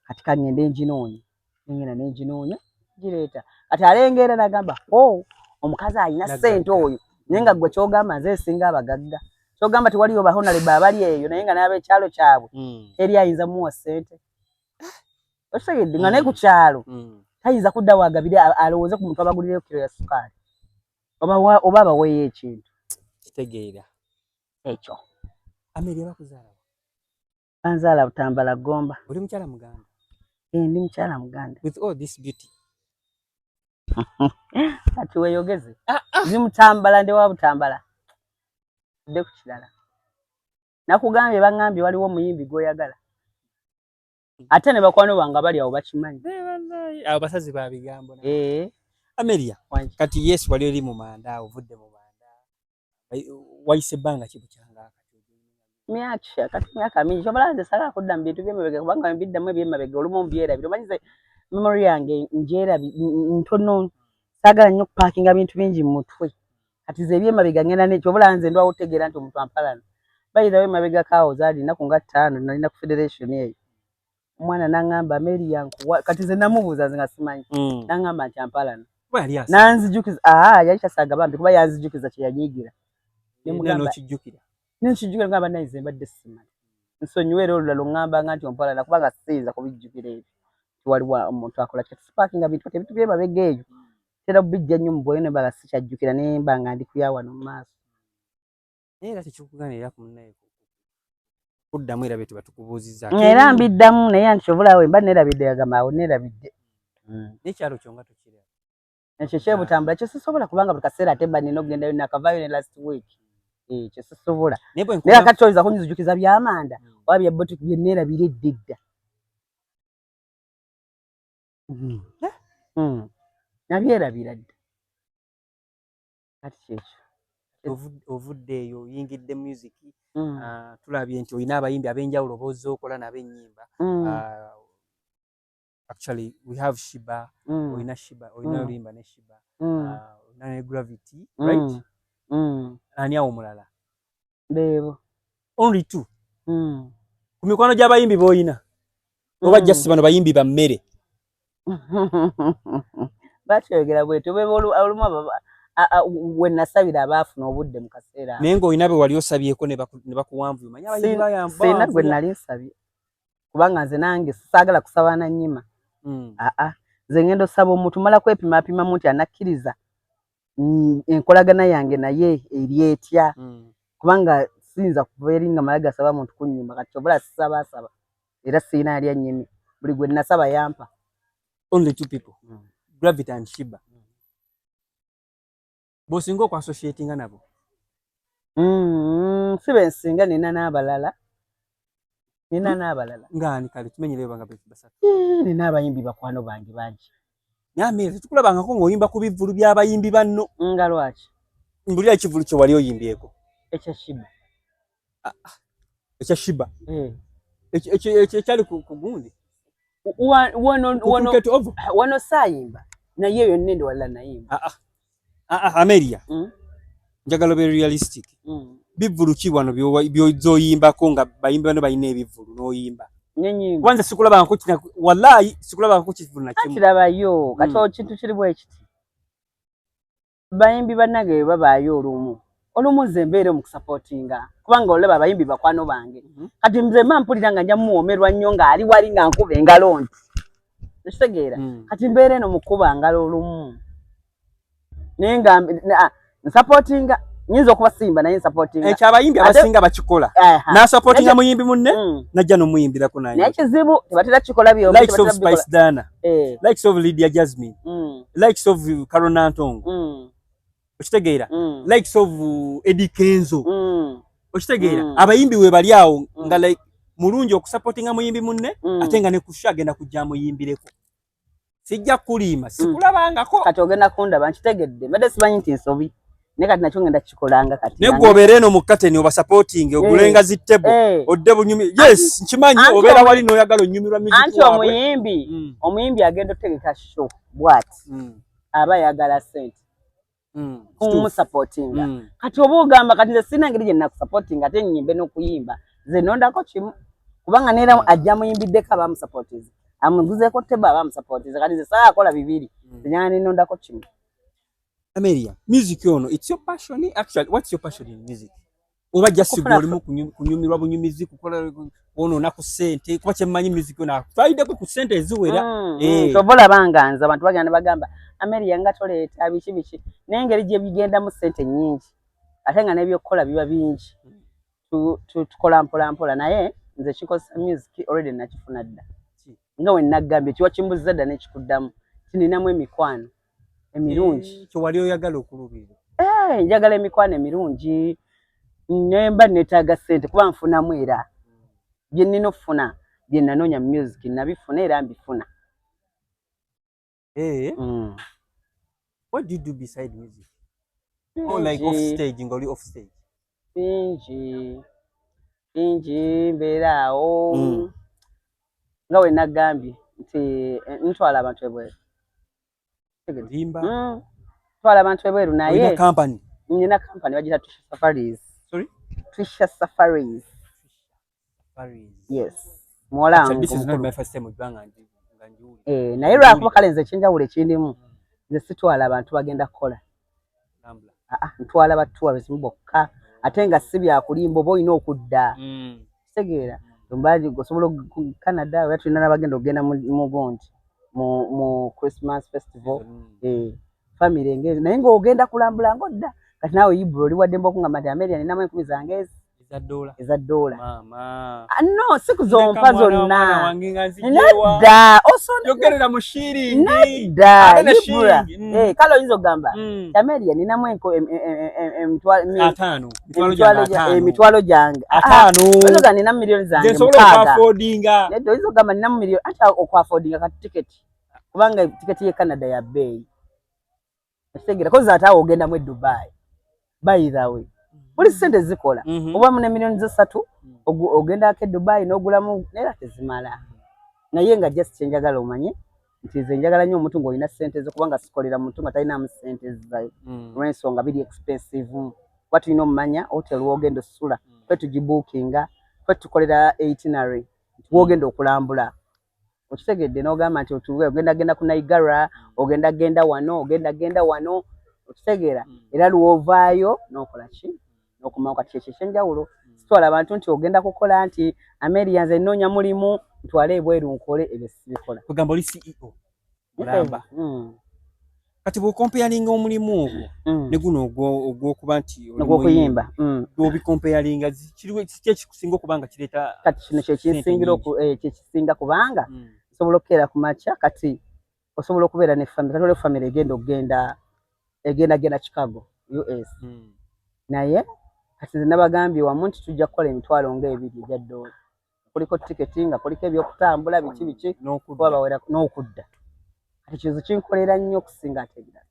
kati kangende nginoonya nengenda nenginoonya gireeta kati alengera nagamba omukazi alina ssente oyo naye nga gwe kyogamba nze esinga abagagga kyogamba ti waliyo bahonalebe abali eyo naye nga n'abekyalo kyabwe eri ayinza muwa ssente okitegedde nga naye ku kyalo tayinza kudda wagabire alowooze ku muntu abagulireyo kiro ya sukaali oba abaweeyo ekintu kitegeera ekyo Amelia bakuzaala anzaala Butambala Gomba oli mukyala Muganda ndi mukyala Muganda with all this beauty kati weeyogeze ndi Mutambala ndi wa Butambala dde ku kirala nakugambye bangambye waliwo omuyimbi gw'oyagala ate ne bakwano bange bali awo bakimanyi abo basazi ba bigambo Amelia kati yes wali oli mu manda ovudde mu manda wayise ebbanga kibukyanga myaka mingi kyobala nze sala kudda mu bintu by'emabega kubanga mbiddamu ebyemabega olumu mbyerabira omanyize memory yange ntono saagala nnyo okupaakinga bintu bingi mu mutwe kati ze ebyemabega ngenda nekyobala nze ndwawo otegeera nti omuntu ampalana bayirawo emabega kaawo zaalina ku nga 5 nalina ku federation eyo omwana n'aŋŋamba Amelia kati nze namubuuza nze nga simanyi n'aŋŋamba nti ampalana nanzijukiza yali tasaaga bambi kuba yanzijukiza kye yanyiigira nekijjukira ngamba naye nze mbadde simanyi nsonyiwa era olulala oŋŋambanga nti ompalana kubanga siyinza kubijjukira ebyo tiwaliwo omuntu akola kati sipaakinga bintu kati ebintu byemabega ebyo tera bijja nnyo mu bwoyo ne mbanga sikyajjukira naye mbanga ndi kuya wano mu maaso naye era tekikuganira ku munnaye kuddamu era bye tuba tukubuuzizza era mbiddamu naye anti kyobulawe mba neerabidde yagamba awo neerabidde n'ekyalo kyo nga tokiraba ekyo kyebutambula kyo sisobola kubanga buli kaseera ate mba nina okugendayo nakavaayo ne last week kyo sisobola naye akati kyoyinza kunyizukiza by'amanda oba bya botiki bye neerabira eddedda nabyerabira dda kati kyekyo ovudde eyo oyingidde music tulabye nti olina abayimbi ab'enjawulo bozze okola nabo ennyimba actually we have Shiba olina Shiba olina oluyimba ne Shiba olina ne Gravity right Ani awo mulala? Bebo. Only 2. Ku mikwano gy'abayimbi boyina. Oba just bano bayimbi ba mmere. Bakyogera bwetu bebo olumu baba when nasabira abaafuna obudde mu kaseera. Naye ng'olina be wali osabyeko ne bakuwanvu. Manya abayimbi bayamba. Sina gwe nali nsabye. Kubanga nze nange saagala kusaba na nnyima. Nze ngendo saba omuntu mala kwepima mu nti anakkiriza enkolagana yange naye eri etya. Kubanga sinza kuva eri nga mala gasaba muntu kunnyima kati obula sisaba era sina ali annyimi buli gwe nasaba yampa. Only 2 people. Gravity and Shiba. Bosingo kwa associatinga nabo. Sibe nsinga nina n'abalala. Ngani kale tumenyere banga basatu. Nina abayimbi bakwano bangi bangi. Nyame tukulabanga ko ng'oyimba ku bivulu by'abayimbi banno. Nga lwaki? Mbuli ekivulu kyo wali oyimbyeko. Ekya Shiba. Ekya Shiba. Ekyali ku gundi. Wano sayimba. Na yeyo nende wala nayimba. Amelia. Njagala be realistic. Bivulu ki wano byozoyimbako nga bayimbi bano bayina ebivulu n'oyimba. Nyenyimba. Kwanza sikulabanga ko kina wallahi sikulabanga ko kivulu na kimu. Kirabayo kati kintu kiri bwe kiti. Bayimbi banage babayo olumu nze mbeere mu kusupportinga kubanga olaba bayimbi bakwano bange. Kati nze mpulira nga nja muwomerwa nnyo nga ali wali nga nkuba engalo nti. Ekitegeera kati mbeere no mukuba ngalo olumu. Naye nga supportinga nyinza okuba simba naye supportinga. Ekyo abayimbi abasinga bakikola. Na supportinga muyimbi munne najja no muyimbirako naye. Naye kizibu tebatera kikola byo. Likes of Spice Dana. Likes of Lydia Jasmine. Likes of Carol Nantongo. Okitegeera. Likes of Eddie Kenzo. Okitegeera. Abayimbi we bali awo nga like mulungi okusupportinga muyimbi munne ate nga ne kusha agenda kujja muyimbireko. Sijja kulima sikulabangako. Kati ogenda kundaba nkitegedde. Mbadde simanyi nti nsobi. Ne kati nakyo ngenda kikolanga kati. Ne gobere no mukateni oba supporting ogulenga zitebo odde bunyumi. Yes nkimanyi obera wali no yagalo nyumirwa music. Anti omuyimbi agenda otegeka show what aba yagala sente. Supportinga. Kati oba ogamba kati nze sina ngeri gye nakusupportinga ate nnyimbe n'okuyimba. Nze nondako kimu. Kubanga neera ajja muyimbiddeko abamusupportiza. Amuguzeeko teba abamusupportiza kati nze saakola bibiri. Nyani nondako kimu. Amelia, music ono, it's your passion actually. What's your passion in music? Oba just olimu kunyumirwa bunyumizi kukola ono naku sente kuba kyemanyi music ono faide ku sente eziwera tobola banganza abantu bagenda bagamba Amelia nga toleeta biki n'engeri gye bigenda mu sente nyingi ate nga n'ebyo kukola biba bingi tukola mpola naye nze kikosa music already nakifuna dda nga we nagambye kiwa kimbuza dda n'ekikuddamu tininamu emikwano emirungi kyo wali oyagala okulubira njagala emikwano emirungi nemba netaaga sente kuba nfunamu era bye nnina okufuna bye nanoonya music nabifuna era mbifuna. What do you do beside music? Or like off stage, ngoli off stage? Bingi mbeera awo nga we nagambye nti ntwala abantu ebweru. Twala abantu ebweru naye nina company bagita Twisha Safaris. Sorry? Twisha Safaris. Yes. Mwolango. This is not my first time ujanga nganjuli. Naye lwakuba kale nze ekyenjawulo ekindimu nze sitwala abantu bagenda kukola. Ntwala batuwazi bokka ate nga si byakulimba oba olina okudda. Kitegeera mbaji osobola Canada we tulina n'abagenda okugenda mu Bondi mu Christmas festival. Family engezi naye ng'ogenda kulambula ngodda kati naawe Ibro oli wadde mboko nga mati Amelia ninamu 10 zange eza $. Mama. No sikuzompa zonna. Nedda osona yogerera mushiri nedda Ibra. Kalo oyinza ogamba Amelia ninamu emitwalo gyange 5. Oyinza nina millions zange 6. Nedda oyinza ogamba ninamu million ate okwaffordinga kati tiketi kubanga tiketi ye Canada ya bbeeyi. Ekitegeera ko zaata ogenda mu Dubai. By the way buli sente zikola oba mu millions 3 ogenda ke Dubai n'ogulamu nera tezimala naye nga just chenjagala omanye nti nze njagala nnyo omuntu ng'olina ssente zo kubanga sikolera muntu nga talinamu ssente zayo olw'ensonga biri expensive kuba tulina omumanya hotel w'ogenda osula ffe tugibuukinga ffe tukolera itinerary nti w'ogenda okulambula okitegedde n'ogamba nti otuwe ogenda ku Niagara ogenda wano okitegeera era lw'ovaayo n'okola ki n'okomawo kati kyekyo ekyenjawulo sitwala abantu nti ogenda kukola nti Amelia nze nnoonya mulimu ntwale ebweru nkole ebyo sibikola kugamba oli CEO mulamba kati bw'okompayalinga omulimu ogwo ne guno ogw'okuba nti ogw'okuyimba bw'obikompayalinga kiki ekikusinga okuba nga kireeta kati kino kyekisinga kubanga osobola okukeera ku makya kati osobola okubeera ne famire kati olwo famire egenda Chicago US naye kati nze nabagambye wamu nti tujja kukola emitwalo ng'ebiri egya ddoola kuliko tiketi nga kuliko ebyokutambula biki wabawera n'okudda kati kizo kinkolera nnyo okusinga ate ebirala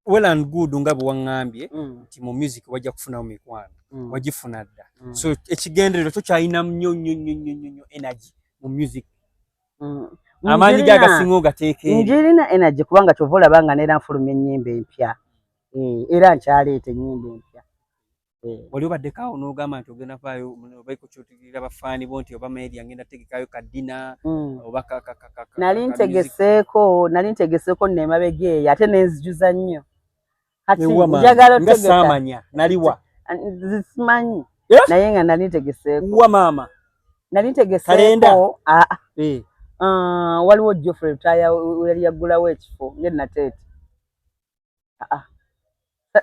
well and good nga bwe waŋŋambye nti mu music wajja kufunamu mikwano wagifuna dda so ekigendererwa tokyalinamu nnyo energy mu music amaanyi ge agasinga ogateeka eri njirina energy kubanga kyova olabanga neera nfulumya ennyimba empya era nkyaleeta ennyimba empya wali obaddeko awo n'ogamba nti ogenda vaayo obaiko kyotegerera abafaani bo nti oba Media ngenda tegekayo kaddina oba nali ntegeseeko neemabega eyo ate nenzijuza nnyo kati njagala nga saamanya naliwa simanyi naye nga nali ntegeseeko wa maama nali ntegeseeko waliwo Geoffrey Lutaya yali yaggulawo ekifo ng'ennateete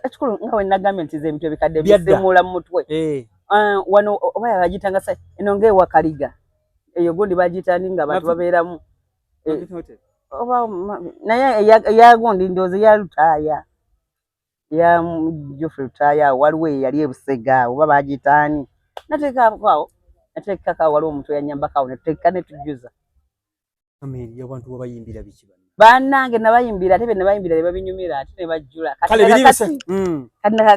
ekikulu nga bwe nagambye nti ze ebintu ebikadde bisimula mu mutwe wano oba yabagitanga eno ng'ewa Kaliga eyo gundi bagitani nga abantu babeeramu naye eyagundi ndowooza eya Lutaya ya Geoffrey Lutaya waliwo eyali ebusega oba bagitani nateekako waliwo omuntu yanyambako netuteeka netujjuza Amelia abantu wabayimbira biki bannange nabayimbira ate benabayimbira ne babinyumira ate ne bajjula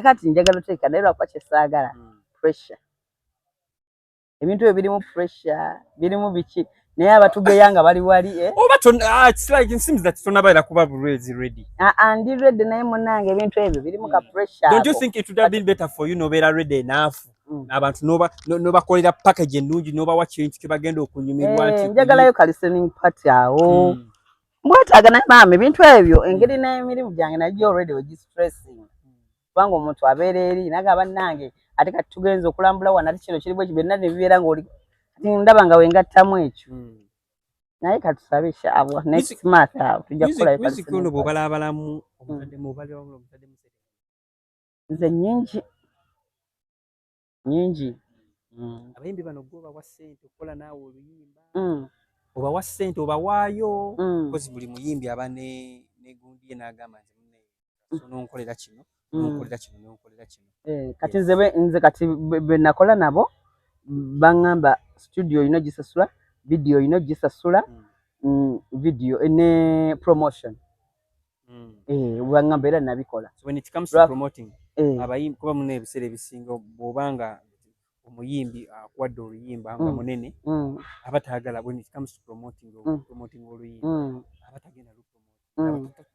kati njagala oteeka naye lwakuba kyesaagala pressure ebintu ebyo birimu pressure birimu biki naye abatugeya nga bali wali it's like it seems that tonabaira kuba ready ndi ready naye munnange ebintu ebyo birimu ka pressure don't you think it would have been better for you nobeera ready enough abantu nobakolera package ennungi nobawa kintu kyebagenda okunyumirwa nti njagalayo ka listening party awo mwetaaga naye maama ebintu ebyo engeri n'emirimu gyange najyo already wegistressing kubanga omuntu abeera eri naga bannange ate kati tugenza okulambula wano ate kino kirimu ekyo byonna ne bibeera ng'oli kati ndaba nga wengattamu ekyo naye katusabe shaabwa next month awo tujja kukolayo music ono bw'obalaabalamu omutadde nze nyingi abayimbi bano gwobawa ssente okukola naawe oluyimba obawa ssente obawaayo kozi buli muyimbi aba ne gundi ye n'agamba nti nonkolera kino nonkolera kino kati nze kati bwe nakola nabo baŋŋamba studio yino gisasula video yino gisasula video ne promotion baŋŋamba era nabikola when it comes to promoting abayimbi kuba muna ebiseera ebisinga bw'obanga omuyimbi akuwadde oluyimba nga munene abatagala when it comes to promoting oluyimba abatagenda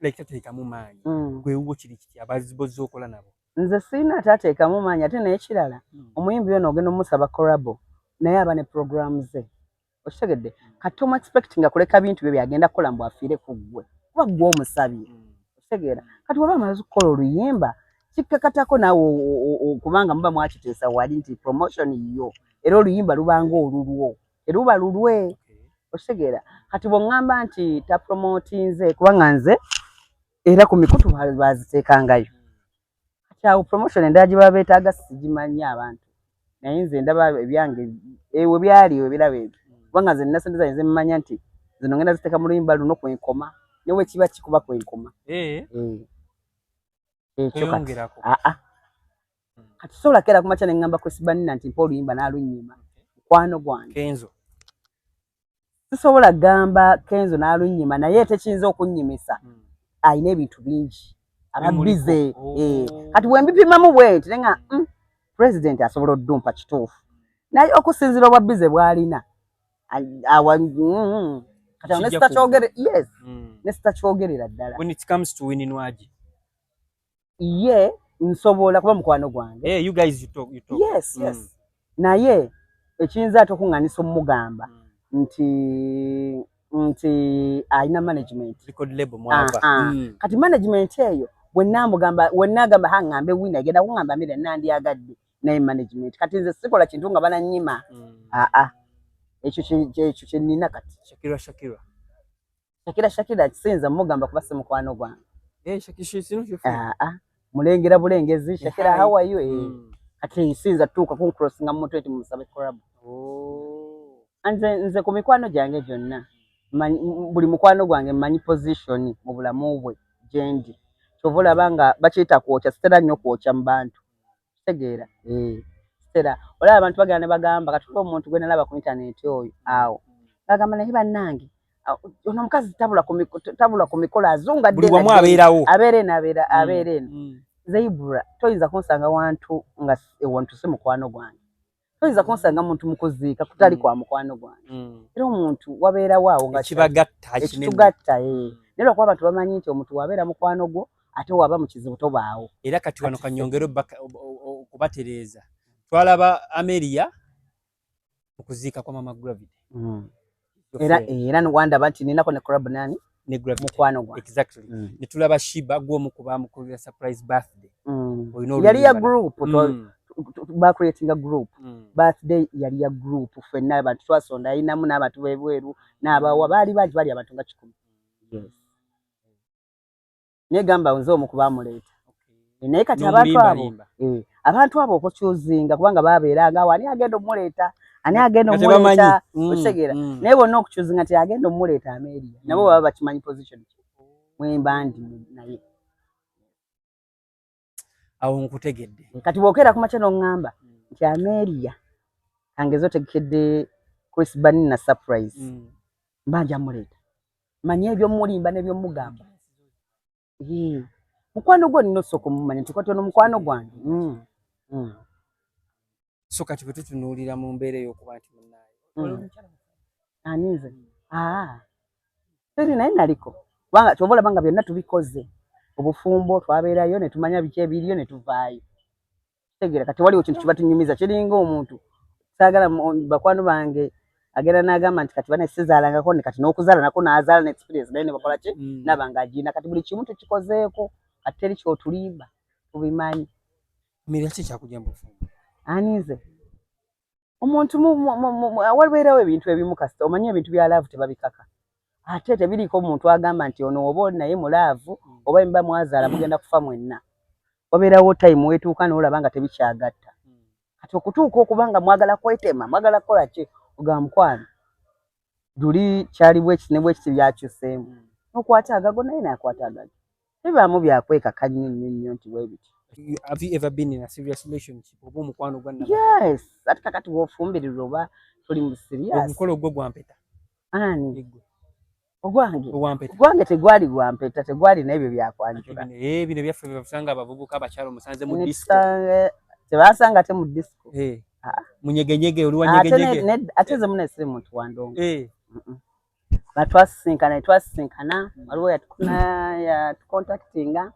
like tateekamu maanyi gwewuwo kiri kiti abazibozza okola nabo nze sirina atateekamu maanyi ate naye kirala omuyimbi ono ogenda omusaba korabo naye aba ne program ze okitegedde kati omu expectinga kuleka bintu bye byagenda kukola mbu afiire ku ggwe kuba ggwe omusabye okitegeera kati waba amaze okukola oluyimba kikkakatako naawe kubanga muba mwakiteesa wali nti promotion yo era oluyimba lubanga olulwo teruba lulwe okitegeera kati bw'oŋŋamba nti tapromotinze kubanga nze era ku mikutu baziteekangayo kati awo promotion endala gye baba beetaaga sigimanyi abantu naye nze ndaba ebyange we byali we biraba ebyo kubanga nze nina sente zange zemmanya nti zino ngenda ziteeka mu luyimba luno kwenkoma newe kiba kikuba kwenkoma ekyo kati sobola keera ku makya ne ŋŋamba Chris Banina nti mpa oluyimba n'alunnyima mukwano gwange Kenzo sisobola gamba Kenzo n'alunnyima naye tekiyinza okunnyimisa ayina ebintu bingi ababize kati bwe mbipimamu bwenti nenga president asobola oddumpa kituufu naye okusinziira obwa bize bw'alina kati kati nesta kyogere yes nesta kyogerera ddala when it comes to winning waji ye nsobola kuba mukwano gwange you guys you talk yes naye ekiyinza atokuŋŋanisa omugamba nti alina management record label mwava kati management eyo wenagamba haŋŋambe wina agenda kuŋŋamba mbere nandyagadde naye management kati nze sikola kintu nga banannyima ekyo kyenina kati Shakira kisinza mugamba kuba si mukwano gwange mulengera bulengezi Shakira how are you kati nsinza tuuka kuncrossinga mu mutwe eti musabe club nze ku mikwano gyange gyonna buli mukwano gwange mmanyi position mu bulamu bwe gyendi kyova olaba nga bakiyita kwokya sitera nnyo kwokya mu bantu kitegeera sitera olaba abantu bagenda ne bagamba kati kuba omuntu gwe nalaba ku internet oyo awo bagamba naye bannange ono omukazi tabula ku mikolo azunga buli wamu abeerawo abeera eno Zaibura toyinza kunsanga wantu nga ewantu si mukwano gwange toyinza kunsanga muntu mukuziika kutali kwa mukwano gwange era omuntu wabeerawo awo nga ekitugatta nera kuba abantu bamanyi nti omuntu wabeera mukwano gwo ate waba mu kizibu tobaawo era kati wano kanyongero okubatereeza twalaba Ameria okuziika kwa mama Gravity era niwandaba nti ninako ne club nani ne Gravity mukwano gwange exactly netulaba Shiba gwo mukuba mukulira surprise birthday yali ya group ba creating a group birthday yali ya group fenna abantu twasonda inamu n'abantu bebweru n'abawa bali abantu nga 10 yes negamba nzo omukuba muleeta naye kati abantu abo okukyuzinga kubanga babeeranga wani agenda omuleeta ani agenda omuleeta otegera naye bonna okukyuzinga nti agenda omuleeta Ameria nabo baba bakimanyi position mwembandi naye awo nkutegedde kati bwokera ku makya n'oŋŋamba nti Ameria kangezo tegekedde Chris Bani na surprise mbanja muleeta manyi ebyomulimba n'ebyomugamba mukwano gwo nino soko mumanya tukwate no mukwano gwange so kati bwe tutunuulira mu mbeera ey'okuba nti munnaye anize siri naye naliko kubanga kyobola banga byonna tubikoze obufumbo twabeerayo ne tumanya biki ebiriyo ne tuvaayo tegera kati waliwo kintu kibatunyumiza kiringa omuntu saagala bakwano bange agenda n'agamba nti kati bane sizaalangako ne kati n'okuzaala nako n'azaala ne experience naye ne bakola ki nabanga agina kati buli kimu tukikozeeko ate teri kyotulimba tubimanyi Ameria ki kyakujja mu bufumbo anize omuntu walibeerawo ebintu ebimu kasita omanyi ebintu bya laavu tebabikaka ate tebiriiko omuntu agamba nti ono oba naye mu laavu oba mba mwazaala mugenda kufa mwenna wabeerawo time wetuuka n'olaba nga tebikyagatta kati okutuuka okubanga mwagala kwetema mwagala kukola ki ogamba mukwano duli kyali bwekiti ne bwekiti byakyuseemu nokwata agago naye nakwata agago ebaamu byakwekaka nnyo nti weebiti. Have you ever been in a serious relationship? Oba omukwano gwa nabba? Yes, ati kakati bw'ofumbirira oba tuli mu serious. Omukolo gwo gwampeta? Ani? Ogwange? Ogwange tegwali gwampeta, tegwali n'ebyo byakwanjula. Bino byaffe byabasanga abavubuka abakyalo musanze mu disco. Tebasanga ate mu disco. Munyegenyege oluwa nyegenyege. Ate ze mune siri muntu wandongo. Twasinkana waliwo yatucontactinga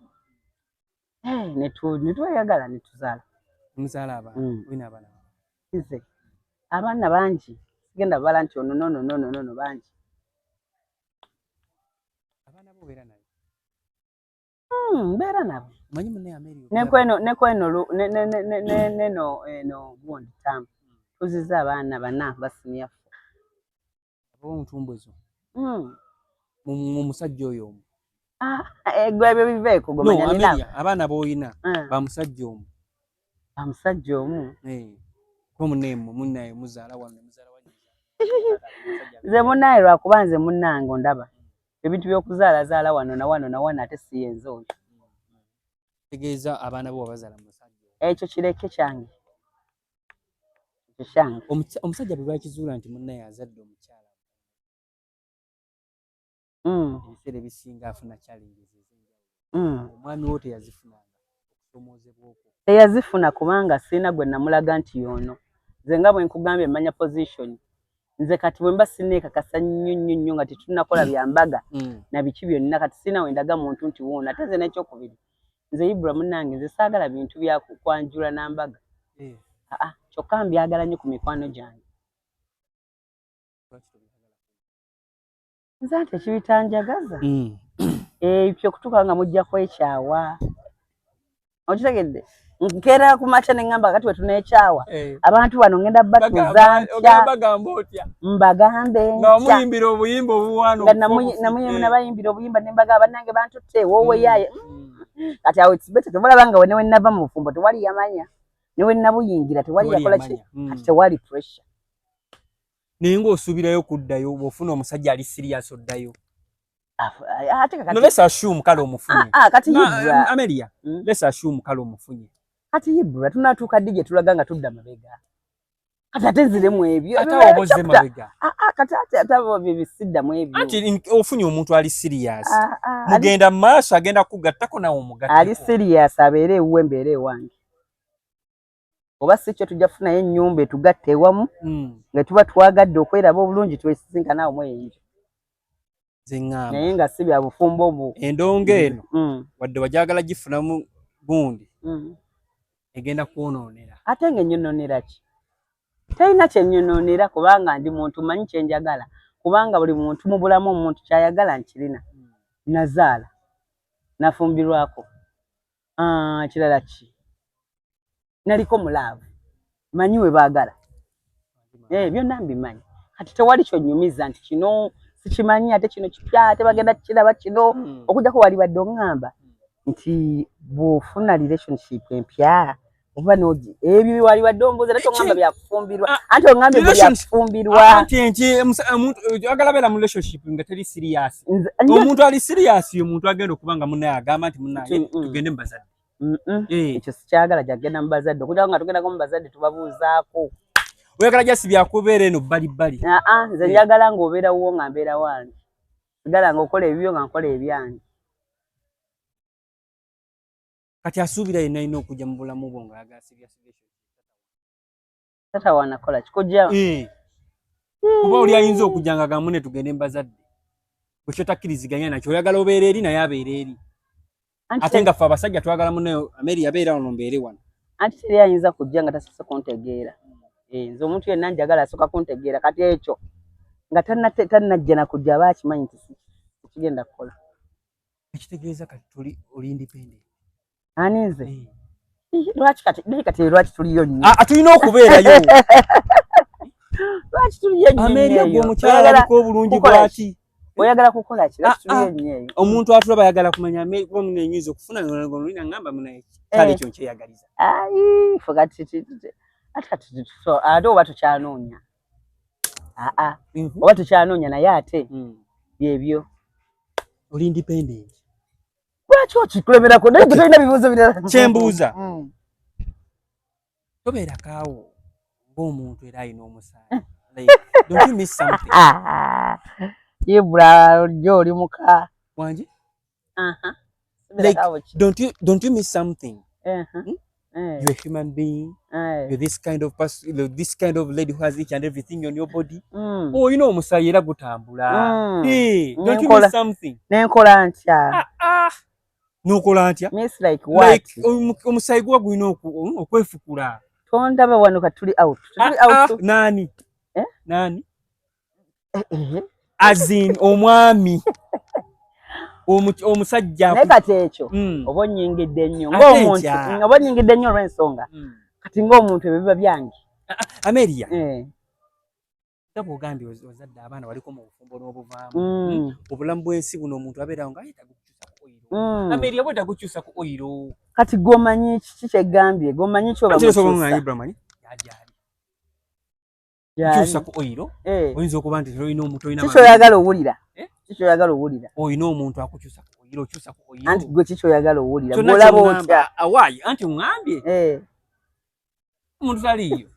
netweyagala netuzaala. Muzaala abaana? Wina abaana? Nze abaana bangi sigenda bala nti ono nono bangi. Abaana bo beera naye? Mbeera nabo. Manyi munne Ameria? Neno gundi tamu tuziza abaana bana basinya. Abo ntumbuzo. Mu musajja oyo omu. Gwe ebyo biveeko gomanya nina. Abaana b'oyina ba musajja omu. Ba musajja omu? Ko munnaye muzaala wange muzaala wange. Nze munnaye lwakuba nze munnange ondaba. Ebintu by'okuzaala wano na wano ate si yenze oyo. Tegeeza abaana bo bazaala musajja. Ekyo kireke kyange. Kyange. Omusajja bwe lwakizuula nti munnaye azadde omukyala. Ebiseera ebisinga afuna challenges ezenjawulo. Omwami wo teyazifunanga okusomoozebwa okwo. Teyazifuna kubanga sina gwe namulaga nti yono. Nze nga bwe nkugambye mmanya position. nze kati bwe mba sinneekakasa nnyo nga tetunnakola byambaga na biki byonna kati sina wendaga muntu nti wuuna ate nze n'ekyokubiri nze Ibra munnange nze saagala bintu bya kwanjula n'ambaga kyokka mbyagala nnyo ku mikwano gyange nze ate kibitanjagaza ebyo okutuuka nga mujja kwekyawa okitegedde nkeera ku makya ne ŋŋamba kati we tuneekyawa abantu bano ngenda batuuza ntya mbagambe namuyimbira obuyimba obuwaano nabayimbira obuyimba ne mbagamba bannange bantutte wowe yaaye kati awo ekibete tebulaba nga ne we nnava mu bufumbo tewali yamanya ne we nnabuyingira tewali yakola ki kati tewali pressure naye ng'osuubirayo kuddayo bw'ofuna omusajja ali sirias oddayo let's assume kale omufunye kati Ibra Amelia let's assume kale omufunye kati Ibra tunatuuka ddi gye tulaga nga tudda mabega kati ate nziremu ebyo ate oboze mabega kati ate bisiddamu ebyo anti ofunye omuntu ali sirias mugenda mu maaso agenda kugattako nawe omugattako ali sirias abeere ewuwe mbeere ewange oba si kyo tujja kufunayo ennyumba etugatta ewamu nga tuba twagadde okweraba obulungi twesisinkana awo mweyinjo naye nga si bya bufumbo obwo endongo eno wadde wajagala gifunamu gundi egenda kwonoonera ate nga ennyononera ki talina kyennyononera kubanga ndi muntu manyi kyenjagala kubanga buli muntu mu bulamu omuntu kyayagala nkirina nazaala nafumbirwako kirala ki naliko mulaavu manyi we baagala byonna mbimanyi kati tewali kyonnyumiza nti kino sikimanyi ate kino kipya ate bagenda kukiraba kino okujjako wali badde oŋŋamba nti bw'ofuna relationship empya oba nogi ebyo wali badde ombuuza ate oŋŋamba byakufumbirwa anti oŋŋambye byakufumbirwa agala beera mu relationship nga teri sirias omuntu ali sirias yo muntu agenda okuba nga munnaye agamba nti munnaye tugende mu bazadde ekyo sikyagala gyagenda mu bazadde okujjako nga tugendako mu bazadde tubabuuzaako oyagala jasi byakubeera eno bbalibbali nze njagala ng'obeera wuwo nga mbeera wange sigala nga okola ebibyo nga nkola ebyange kati asuubira yenna alina okujja mu bulamu bwo ng'ayagala tata wanakola kikujja kuba oli ayinza okujja nga gamune tugende mu bazadde bwekyo takkiriziganya nakyo oyagala obeera eri naye abeera eri ate nga ffe abasajja twagala muneyo Amelia abeera wano mbeere wano anti teri ayinza kujja nga tasoose kuntegeera nze omuntu yenna njagala asooka kuntegeera kati ekyo nga tannajja nakujja aba akimanyi nti kigenda kukola ekitegeeza kati tuli oli independent ani nze lwaki lwaki tuliyo nnyo tulina okubeerayo lwaki tuliyo nnyo Amelia gwe omukyala aliko obulungi bwaki oyagala kukola ki lwaki tuliyo nnyo eyo omuntu atulaba ayagala kumanya omunenyinza okufuna olina ngamba munaye kyali ekyo nkyeyagaliza fe kati ate oba tukyanoonya oba tukyanoonya naye ate byebyo oli independent lwaki okikulemerako naye tolina bibuuzo birala kyembuuza tobeerakaawo ng'omuntu era alina omusaayi don't you miss something Ibra ojja oli muka wangi don't you miss something you're a human being you're this kind of person this kind of lady who has each and everything on your body olina omusaayi era gutambula don't you miss something nenkola ntya n'okola ntya omusaayi guba gulina okwefukula tondaba wano katuli out nani azin omwami omusajja naye kati ekyo oba onnyingidde nnyo ng'omuntu oba onnyingidde nnyo olw'ensonga kati ng'omuntu ebyo biba byange Amelia taba ogambye ozadde abaana waliko mu bufumbo n'obuvaamu obulamu bw'ensi buno omuntu abeerawo nga ayetaaga okukyusa ku oyiro Amelia bwetaaga okukyusa ku oyiro kati gw'omanyi kiki kyegambye gw'omanyi kyusa ku oyiro oyinza okuba nti olina omuntu olina kikyoyagala owulira kikyoyagala owulira olina omuntu akukyusa ku oyiro okyusa ku oyiro anti gwe kikyoyagala owulira gw'olaba otya awaayi anti oŋŋambye omuntu taliiyo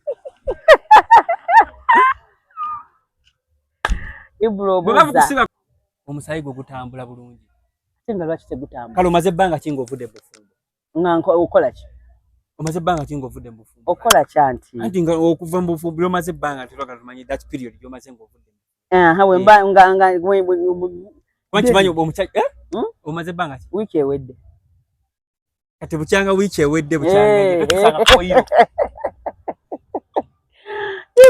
Ibra obuuza omusaayi gwe gutambula bulungi ate nga lwaki tegutambula kale omaze ebbanga ki ng'ovudde bufumbo nga okola ki Omaze banga kingo vudde mbufumbo. Okola chanti. Anti nga okuva mbufumbo byo maze banga tuloka tumanyi that period byo maze ngo vudde. We mba nga Wachimanyi omucha omaze banga ki? Wiki ewedde. Kati bukyanga wiki ewedde bukyanga tusanga koyiro.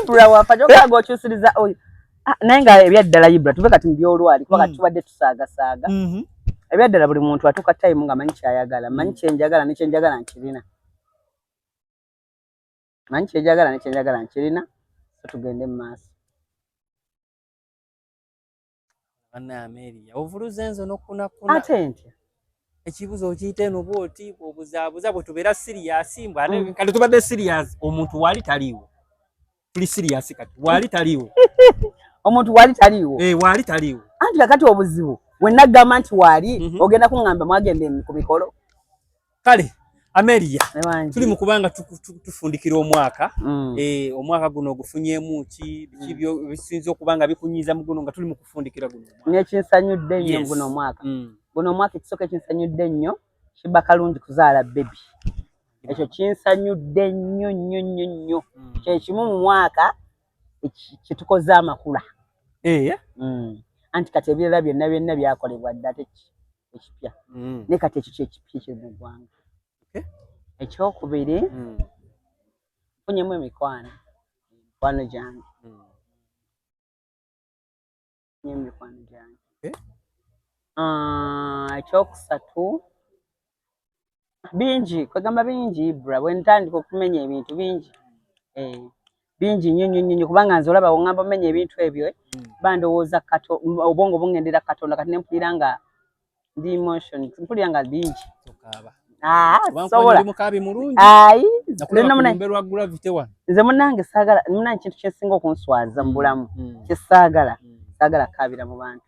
Ibra wafajoka gokyusiriza oyo. Nayenga ebyaddala Ibra tube kati mbyolwali kwa kati tubadde tusaaga. Ebyaddala buli muntu atuka time nga manyi kyayagala, manyi kyenjagala ne kyenjagala nkirina. Manyi kyenjagala ne kyenjagala nkirina, so tugende mu maaso. Anna Amelia, ovuluze enzo nokuna. Atenti. Ekibuzo okiyite no bwoti obuzaabuza bwe tubeera serious mbwa kati tubadde serious omuntu wali taliwo. Tuli serious kati wali taliwo. Omuntu wali taliwo. Wali taliwo. Anti kakati obuzibu wenna gamba nti wali ogenda kungamba mwagende ku mikolo. Kale Amelia tuli mu kubanga tufundikira omwaka omwaka guno ogufunyemu ki bikibyo bisinze okubanga bikunyiza mu guno nga tuli mu kufundikira guno. Nekinsanyudde nnyo guno omwaka. Guno omwaka ekisooka ekinsanyudde nnyo Shiba Kalungi kuzaala baby. Ekyo kinsanyudde nnyo. Kye kimu mu mwaka kitukoze amakula. Anti kati ebirala byonna byakolebwa dda ekipya. Ne kati ekyo ekipya kiri mu ggwanga. Ekyokubiri funyemu emikwano gyange. Ekyokusatu bingi kwegamba bingi Ibra bwe ntandika okumenya ebintu bingi nnyo kubanga nze olaba ngamba omenya ebintu ebyo bandowooza obwongo bungendera Katonda kati nempulira nga ndi emotion mpulira nga bingi sobola nze munange saagala munange kintu kyensinga okunswaza mu bulamu kyesaagala kaabira mu bantu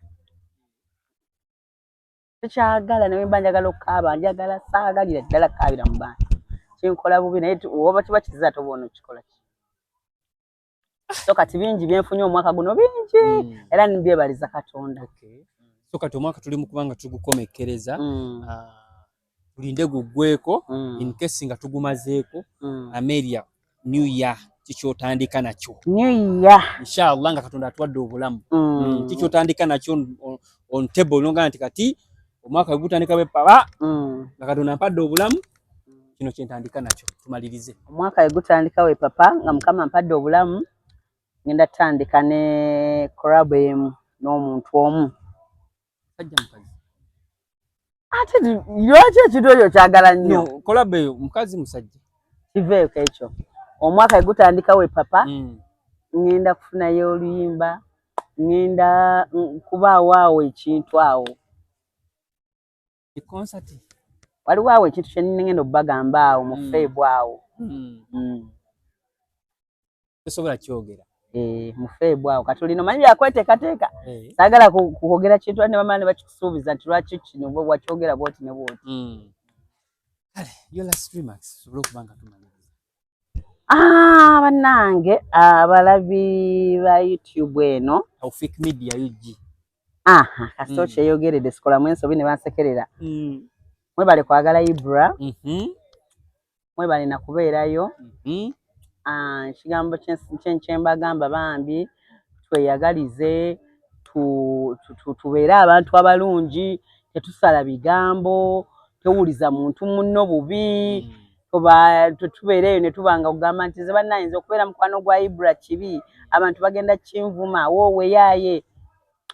tekyagala nawe mba njagala okukaaba njagala saagalira ddala kaabira mu bantu kinkola bubi naye oba kiba kiza toboona okikola ki so kati bingi byenfunye omwaka guno bingi era nimbyebaliza Katonda. So kati omwaka tuli mu kubanga tugukomekkereza tulinde guggweko in case nga tugumazeeko Amelia new year kikyotandika nakyo new year inshallah nga Katonda atuwadde obulamu kikyotandika nakyo on table nonga nti kati omwaka gutandika bepaba nga Katonda ampadde obulamu kino kyentandika nakyo tumalirize omwaka gutandika we papa nga Mukama ampadde obulamu ngenda tandika ne collab n'omuntu omu sajja mukazi ate yoche ekidoyo kyagala nnyo collab mukazi musajja kiveeko ekyo omwaka gutandika we papa ngenda kufunayo oluyimba ngenda kubaawo awo ekintu awo concert waliwo awo ekintu kye ngenda obbagamba awo mu February awo tosobola kyogera mu February awo katulino manyi byakweteekateeka saagala kwogera kintu ne bamala ne bakikusuubiza nti lwaki kino bwe wakyogera bwoti ne bwoti. Kale yo last remarks sobola okubanga tumaliriza. Bannange abalabi ba YouTube eno Taufik Media UG kasito kyeyogeredde sikolamu ensobi ne bansekerera mwebale kwagala Ibra mwebale na kubeerayo kigambo kyembagamba bambi tweyagalize tubeere abantu abalungi tetusala bigambo tewuliza muntu munno bubi tubeereyo ne tubanga kugamba nti ze bannayinza okubeera mukwano gwa Ibra kibi abantu bagenda kinvuma woowe yaaye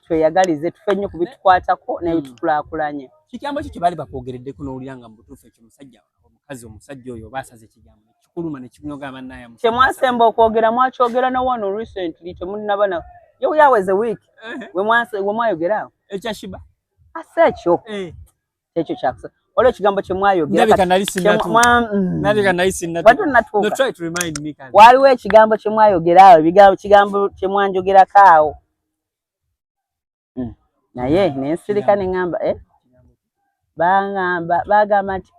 tweyagalize tufe nnyo kubitukwatako naye tukulaakulanye kigambo kyo kyebali bakwogereddeko n'owulira nga mubutuufu ekyo omusajja oyo baasaze ekigambo kikuluma ne kinoga bannaye kyemwasemba okwogera mwakyogera na wano recently temunnabana yaweze week we mwayogera ekya Shiba ekyo ekyo kyakusa olwo ekigambo kyemwayogera waliwo ekigambo kyemwayogera awo kigambo kyemwanjogerako awo naye nensirika neŋŋamba bagamba nti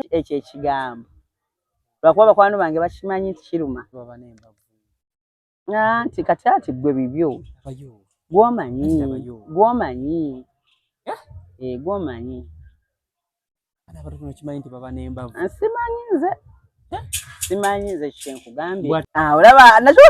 ekyo ekigambo lwakuba bakwano bange bakimanyi nti kiruma nti kati ati gwe bibyo gwomanyi nsimanyi nze simanyi nze kyenkugambye olaba nakyo